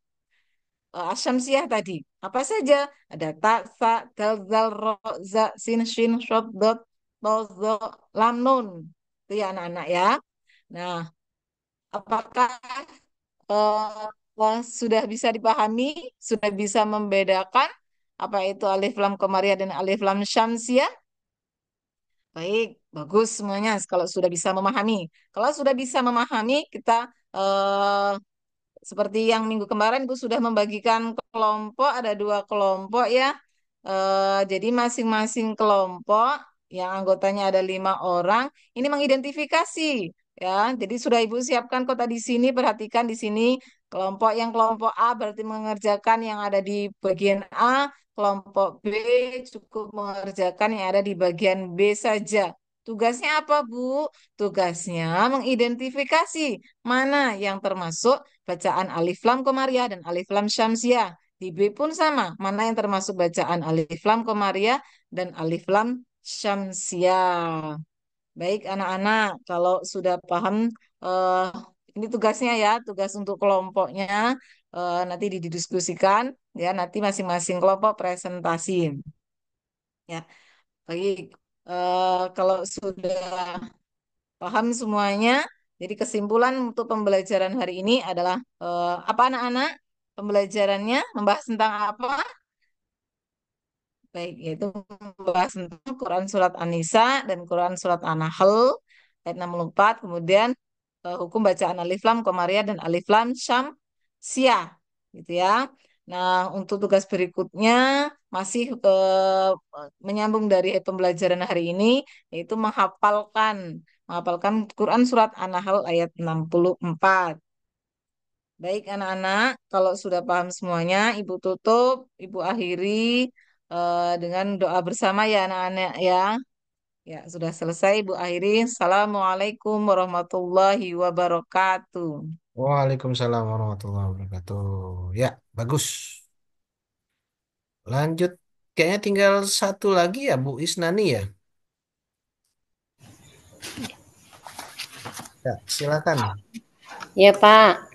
Speaker 8: asyamsiah tadi. Apa saja? Ada ta, sa, dal, zal, ro, za, sin, shin, shod, dot, to, zo, lam, nun. Itu ya anak-anak ya. Nah, apakah sudah bisa dipahami, sudah bisa membedakan apa itu alif lam komariah dan alif lam syamsiah? Baik, bagus semuanya kalau sudah bisa memahami. Kalau sudah bisa memahami, kita seperti yang minggu kemarin Ibu sudah membagikan kelompok, ada 2 kelompok ya. Jadi masing-masing kelompok yang anggotanya ada 5 orang, ini mengidentifikasi ya. Jadi sudah Ibu siapkan kota di sini, perhatikan di sini kelompok A berarti mengerjakan yang ada di bagian A, kelompok B cukup mengerjakan yang ada di bagian B saja. Tugasnya apa, Bu? Tugasnya mengidentifikasi mana yang termasuk bacaan alif lam komariah dan alif lam syamsiah. Di B pun sama, mana yang termasuk bacaan alif lam komariah dan alif lam syamsiah. Baik anak-anak, kalau sudah paham, eh, ini tugasnya ya, tugas untuk kelompoknya nanti didiskusikan ya, nanti masing-masing kelompok presentasi. Ya, baik. Kalau sudah paham semuanya, jadi kesimpulan untuk pembelajaran hari ini adalah apa anak-anak? Pembelajarannya membahas tentang apa? Baik, yaitu membahas tentang Quran Surat An-Nisa dan Quran Surat An-Nahl ayat 64, kemudian hukum bacaan alif lam komariah dan alif lam syam sia, gitu ya. Nah, untuk tugas berikutnya masih menyambung dari pembelajaran hari ini, yaitu menghafalkan Quran Surat An-Nahl ayat 64. Baik anak-anak, kalau sudah paham semuanya, Ibu tutup, Ibu akhiri dengan doa bersama ya anak-anak ya. Ya, sudah selesai Ibu akhiri. Assalamualaikum warahmatullahi wabarakatuh.
Speaker 1: Waalaikumsalam warahmatullahi wabarakatuh. Ya, bagus. Lanjut. Kayaknya tinggal satu lagi ya, Bu Isnani ya. Ya, silakan.
Speaker 10: Ya, Pak.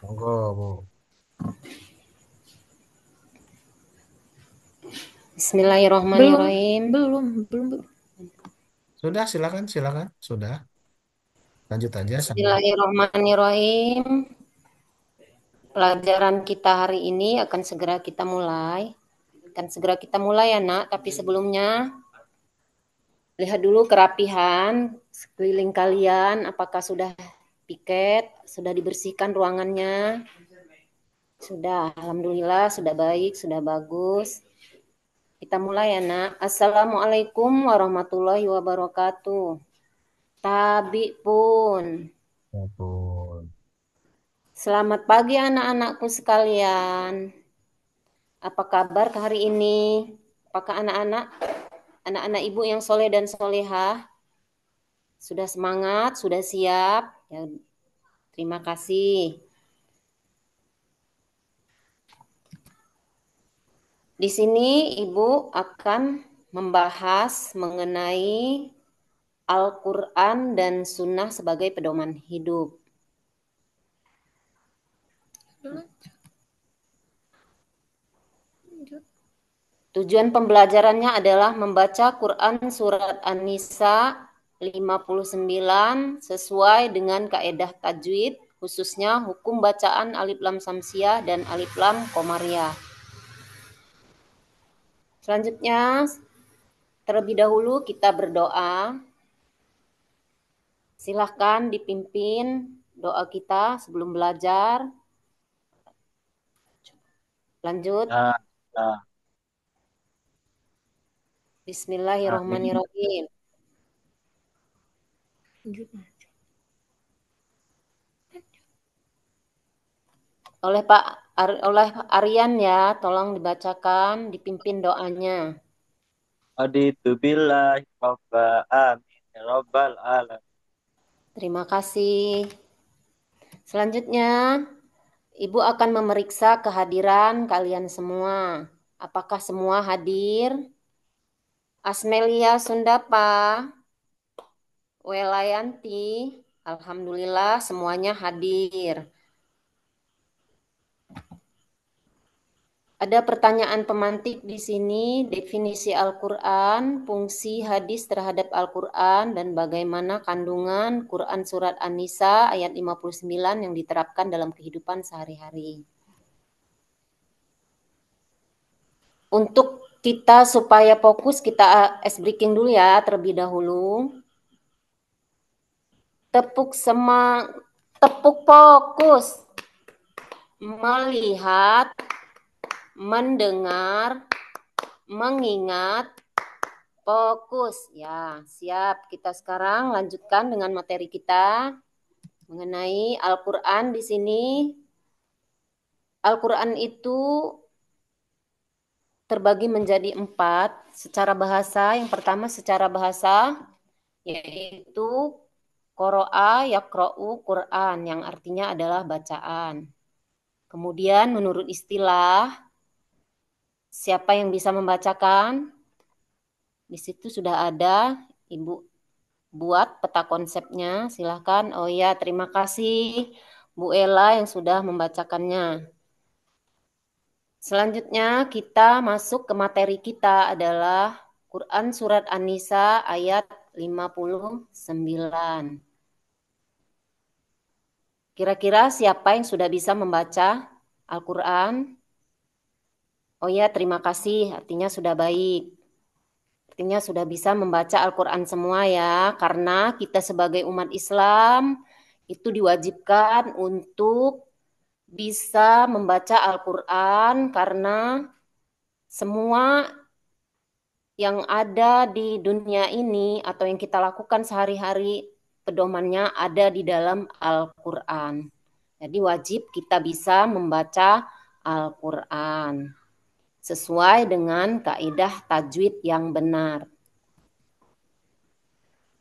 Speaker 1: Monggo, Bu.
Speaker 10: Bismillahirrahmanirrahim.
Speaker 4: Belum.
Speaker 1: Sudah, silakan, silakan. Sudah. Lanjut aja sampai.
Speaker 10: Bismillahirrahmanirrahim. Pelajaran kita hari ini akan segera kita mulai. Ya, Nak. Tapi sebelumnya, lihat dulu kerapihan sekeliling kalian. Apakah sudah piket? Sudah dibersihkan ruangannya? Sudah. Alhamdulillah, sudah baik, sudah bagus. Kita mulai ya, Nak. Assalamualaikum warahmatullahi wabarakatuh. Tabi pun.
Speaker 1: Ya, pun.
Speaker 10: Selamat pagi anak-anakku sekalian. Apa kabar hari ini? Apakah anak-anak ibu yang soleh dan solehah sudah semangat, sudah siap? Ya, terima kasih. Di sini ibu akan membahas mengenai Al-Quran dan Sunnah sebagai pedoman hidup. Tujuan pembelajarannya adalah membaca Quran Surat An-Nisa 59 sesuai dengan kaedah tajwid, khususnya hukum bacaan alif lam samsiah dan alif lam komariah. Selanjutnya, terlebih dahulu kita berdoa. Silahkan dipimpin doa kita sebelum belajar. Lanjut. Bismillahirrahmanirrahim. Oleh Aryan ya, tolong dibacakan, dipimpin doanya.
Speaker 2: Aditu billahi rabba amin rabbal alamin.
Speaker 10: Terima kasih. Selanjutnya, Ibu akan memeriksa kehadiran kalian semua. Apakah semua hadir? Asmelia Sundapa, Welayanti, alhamdulillah semuanya hadir. Ada pertanyaan pemantik di sini, definisi Al-Quran, fungsi hadis terhadap Al-Quran, dan bagaimana kandungan Quran Surat An-Nisa ayat 59 yang diterapkan dalam kehidupan sehari-hari. Untuk Kita supaya fokus, kita ice breaking dulu ya terlebih dahulu. Tepuk fokus. Melihat, mendengar, mengingat, fokus. Ya, siap. Kita sekarang lanjutkan dengan materi kita mengenai Al-Quran di sini. Al-Quran itu terbagi menjadi 4 secara bahasa. Yang pertama secara bahasa, yaitu Qoro'a yaqra'u Quran, yang artinya adalah bacaan. Kemudian menurut istilah, siapa yang bisa membacakan? Di situ sudah ada, Ibu buat peta konsepnya, silahkan. Oh ya, terima kasih Bu Ella yang sudah membacakannya. Selanjutnya kita masuk ke materi kita adalah Quran Surat An-Nisa ayat 59. Kira-kira siapa yang sudah bisa membaca Al-Quran? Oh ya, terima kasih, artinya sudah baik. Artinya sudah bisa membaca Al-Quran semua ya, karena kita sebagai umat Islam itu diwajibkan untuk bisa membaca Al-Quran karena semua yang ada di dunia ini atau yang kita lakukan sehari-hari pedomannya ada di dalam Al-Quran. Jadi wajib kita bisa membaca Al-Quran sesuai dengan kaidah tajwid yang benar.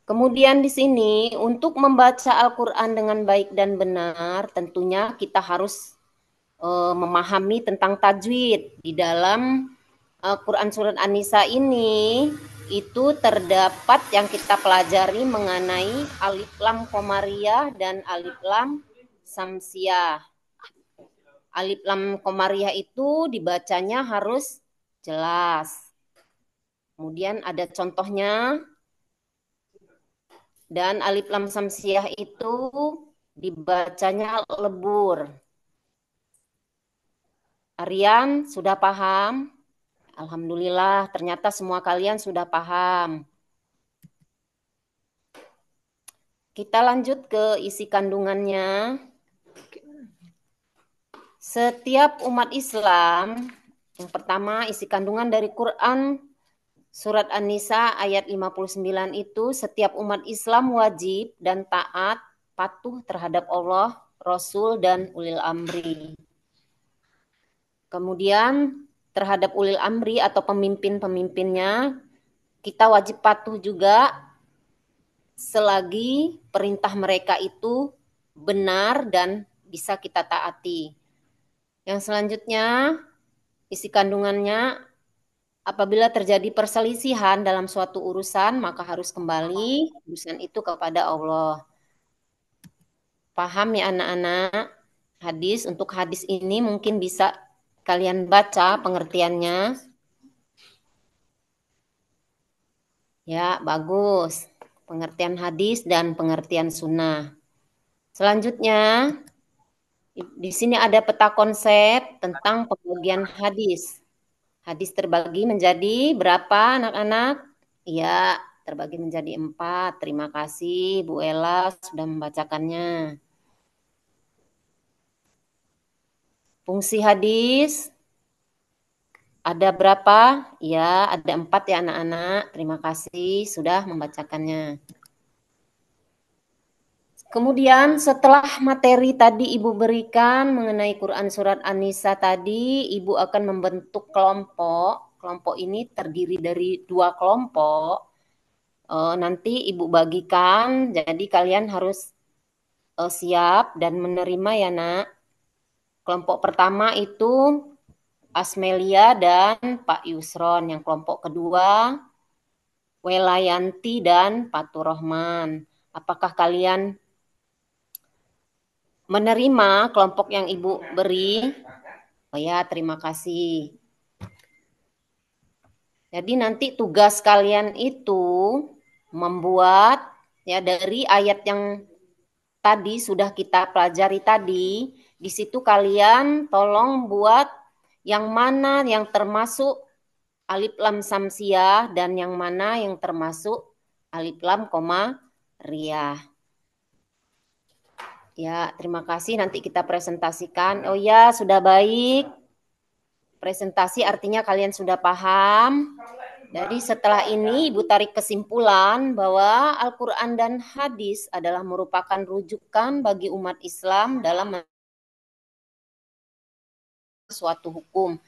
Speaker 10: Kemudian di sini untuk membaca Al-Quran dengan baik dan benar tentunya kita harus memahami tentang tajwid. Di dalam Quran Surat An-Nisa ini itu terdapat yang kita pelajari mengenai alif lam komariah dan alif lam samsiah. Alif lam komariah itu dibacanya harus jelas. Kemudian ada contohnya. Dan alif lam samsiah itu dibacanya lebur. Aryan sudah paham? Alhamdulillah, ternyata semua kalian sudah paham. Kita lanjut ke isi kandungannya. Setiap umat Islam, yang pertama isi kandungan dari Quran Surat An-Nisa ayat 59 itu setiap umat Islam wajib dan taat patuh terhadap Allah, Rasul, dan ulil amri. Kemudian terhadap ulil amri atau pemimpin-pemimpinnya kita wajib patuh juga selagi perintah mereka itu benar dan bisa kita taati. Yang selanjutnya isi kandungannya, apabila terjadi perselisihan dalam suatu urusan, maka harus kembali urusan itu kepada Allah. Paham ya anak-anak? Hadis, untuk hadis ini mungkin bisa kalian baca pengertiannya. Ya, bagus. Pengertian hadis dan pengertian sunnah. Selanjutnya, di sini ada peta konsep tentang pembagian hadis. Hadis terbagi menjadi berapa anak-anak? Ya, terbagi menjadi 4. Terima kasih Bu Ella sudah membacakannya. Fungsi hadis ada berapa? Ya, ada 4 ya anak-anak. Terima kasih sudah membacakannya. Kemudian setelah materi tadi Ibu berikan mengenai Quran Surat An-Nisa tadi, Ibu akan membentuk kelompok. Kelompok ini terdiri dari 2 kelompok. Nanti Ibu bagikan, jadi kalian harus siap dan menerima ya nak. Kelompok pertama itu Asmelia dan Pak Yusron. Yang kelompok kedua Welayanti dan Patur Rahman. Apakah kalian menerima kelompok yang Ibu beri? Oh ya, terima kasih. Jadi nanti tugas kalian itu membuat ya dari ayat yang tadi sudah kita pelajari tadi, di situ kalian tolong buat yang mana yang termasuk alif lam samsiah dan yang mana yang termasuk alif lam koma riyah. Ya, terima kasih. Nanti kita presentasikan. Oh ya, sudah baik. Presentasi artinya kalian sudah paham. Jadi setelah ini Ibu tarik kesimpulan bahwa Al-Quran dan hadis adalah merupakan rujukan bagi umat Islam dalam suatu hukum.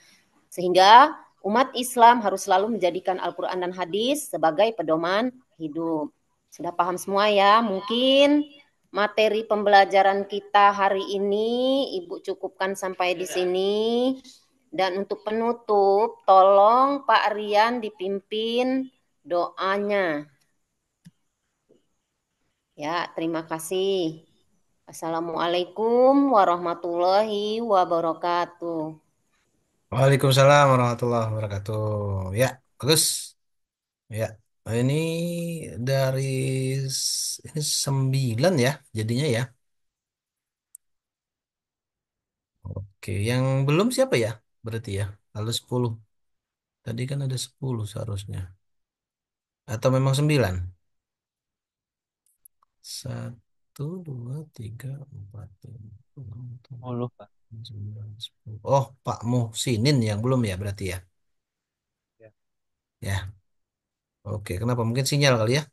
Speaker 10: Sehingga umat Islam harus selalu menjadikan Al-Quran dan hadis sebagai pedoman hidup. Sudah paham semua ya? Mungkin materi pembelajaran kita hari ini Ibu cukupkan sampai di sini. Dan untuk penutup, tolong Pak Rian dipimpin doanya. Ya, terima kasih. Assalamualaikum warahmatullahi wabarakatuh.
Speaker 1: Waalaikumsalam warahmatullahi wabarakatuh. Ya, bagus. Ya, ini dari ini 9 ya jadinya ya. Oke, yang belum siapa ya? Berarti ya, lalu 10. Tadi kan ada 10 seharusnya. Atau memang 9? 1, 2, 3, 4, 5, 6, 7,
Speaker 2: 10, Pak.
Speaker 1: 9, 10. Oh, Pak Muhsinin yang belum ya berarti ya?
Speaker 2: Ya.
Speaker 1: Ya, oke. Kenapa? Mungkin sinyal kali ya?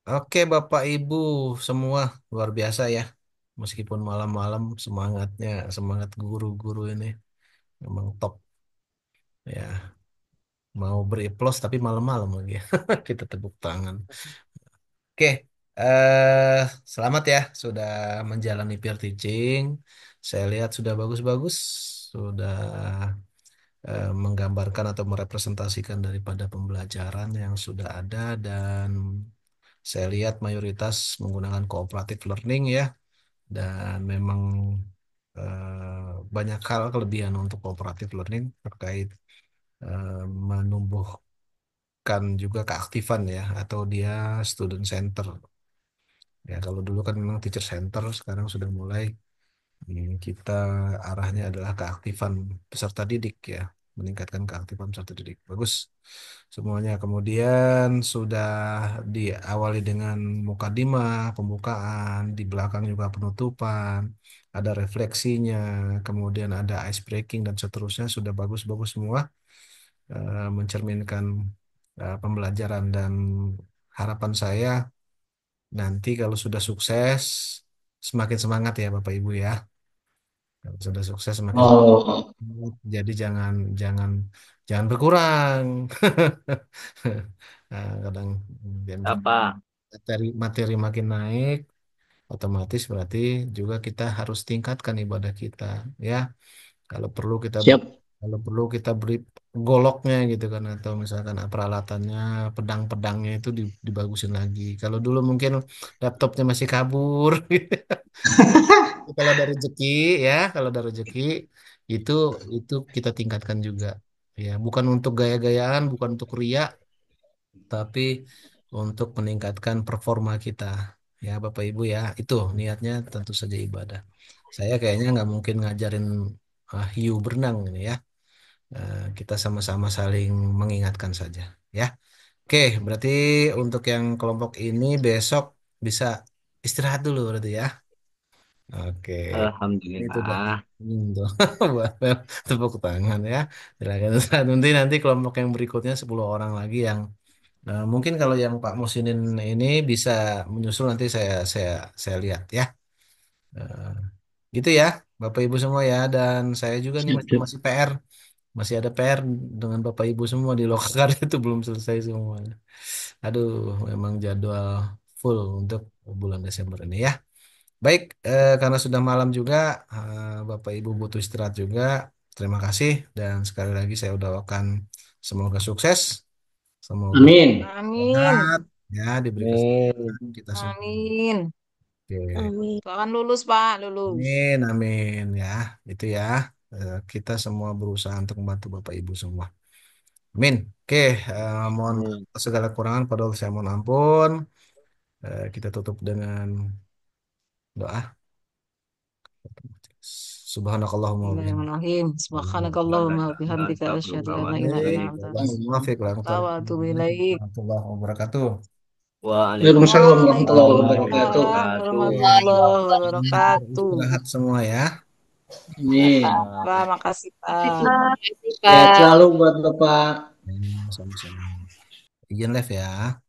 Speaker 1: Oke, Bapak Ibu semua luar biasa ya. Meskipun malam-malam semangatnya, semangat guru-guru ini memang top ya. Mau beriplos tapi malam-malam lagi ya. Kita tepuk tangan. Oke, selamat ya sudah menjalani peer teaching. Saya lihat sudah bagus-bagus, sudah menggambarkan atau merepresentasikan daripada pembelajaran yang sudah ada dan saya lihat mayoritas menggunakan cooperative learning ya dan memang banyak hal kelebihan untuk cooperative learning terkait menumbuhkan juga keaktifan ya atau dia student center. Ya, kalau dulu kan memang teacher center, sekarang sudah mulai kita arahnya adalah keaktifan peserta didik ya, meningkatkan keaktifan peserta didik. Bagus semuanya. Kemudian sudah diawali dengan mukadimah, pembukaan, di belakang juga penutupan, ada refleksinya, kemudian ada ice breaking dan seterusnya sudah bagus-bagus semua mencerminkan pembelajaran dan harapan saya nanti kalau sudah sukses, semakin semangat ya Bapak Ibu ya. Kalau sudah sukses semakin
Speaker 3: Oh,
Speaker 1: semangat. Jadi jangan jangan jangan berkurang. Nah, kadang
Speaker 5: Apa?
Speaker 1: materi makin naik, otomatis berarti juga kita harus tingkatkan ibadah kita ya. Kalau perlu kita
Speaker 3: siap.
Speaker 1: kalau perlu kita beri goloknya gitu kan atau misalkan peralatannya, pedang-pedangnya itu dibagusin lagi. Kalau dulu mungkin laptopnya masih kabur. Kalau ada rezeki ya, kalau ada rezeki itu itu kita tingkatkan juga. Ya, bukan untuk gaya-gayaan, bukan untuk ria, tapi untuk meningkatkan performa kita. Ya, Bapak Ibu ya, itu niatnya tentu saja ibadah. Saya kayaknya nggak mungkin ngajarin hiu berenang ini ya. Kita sama-sama saling mengingatkan saja. Ya, oke. Berarti untuk yang kelompok ini besok bisa istirahat dulu berarti ya. Oke. Itu udah.
Speaker 5: Alhamdulillah.
Speaker 1: Tuh. Buat tepuk tangan ya. Silakan. Nanti kelompok yang berikutnya 10 orang lagi yang mungkin kalau yang Pak Musinin ini bisa menyusul nanti saya lihat ya. Eh, gitu ya, Bapak Ibu semua ya. Dan saya juga nih
Speaker 3: Siap,
Speaker 1: masih
Speaker 3: siap.
Speaker 1: masih PR, masih ada PR dengan Bapak Ibu semua di Lokar itu belum selesai semuanya. Aduh, memang jadwal full untuk bulan Desember ini ya. Baik, karena sudah malam juga, Bapak Ibu butuh istirahat juga. Terima kasih dan sekali lagi saya doakan semoga sukses, semoga
Speaker 3: Amin.
Speaker 8: Amin.
Speaker 1: sehat, ya diberi
Speaker 2: Amin.
Speaker 1: kesehatan kita semua.
Speaker 8: Amin.
Speaker 1: Oke,
Speaker 9: Amin.
Speaker 8: Doakan lulus, Pak, lulus.
Speaker 1: amin, amin ya, itu ya. Kita semua berusaha untuk membantu Bapak Ibu semua. Amin. Oke, mohon
Speaker 2: Amin.
Speaker 1: segala kurangan pada Allah saya mohon ampun. Kita tutup dengan doa. Subhanakallahumma wa bihamdika.
Speaker 8: Bismillahirrahmanirrahim. Subhanakallahumma wa bihamdika asyhadu an la ilaha illa anta
Speaker 1: Muafiq
Speaker 8: astaghfiruka wa atubu ilaik.
Speaker 1: warahmatullahi wabarakatuh.
Speaker 3: Waalaikumsalam warahmatullahi wabarakatuh.
Speaker 8: Waalaikumsalam warahmatullahi wabarakatuh.
Speaker 1: Istirahat semua ya.
Speaker 3: Amin.
Speaker 8: Pak, makasih Pak.
Speaker 10: Terima kasih,
Speaker 3: Sehat
Speaker 10: Pak.
Speaker 3: selalu buat Bapak.
Speaker 1: Sama-sama. Izin live ya.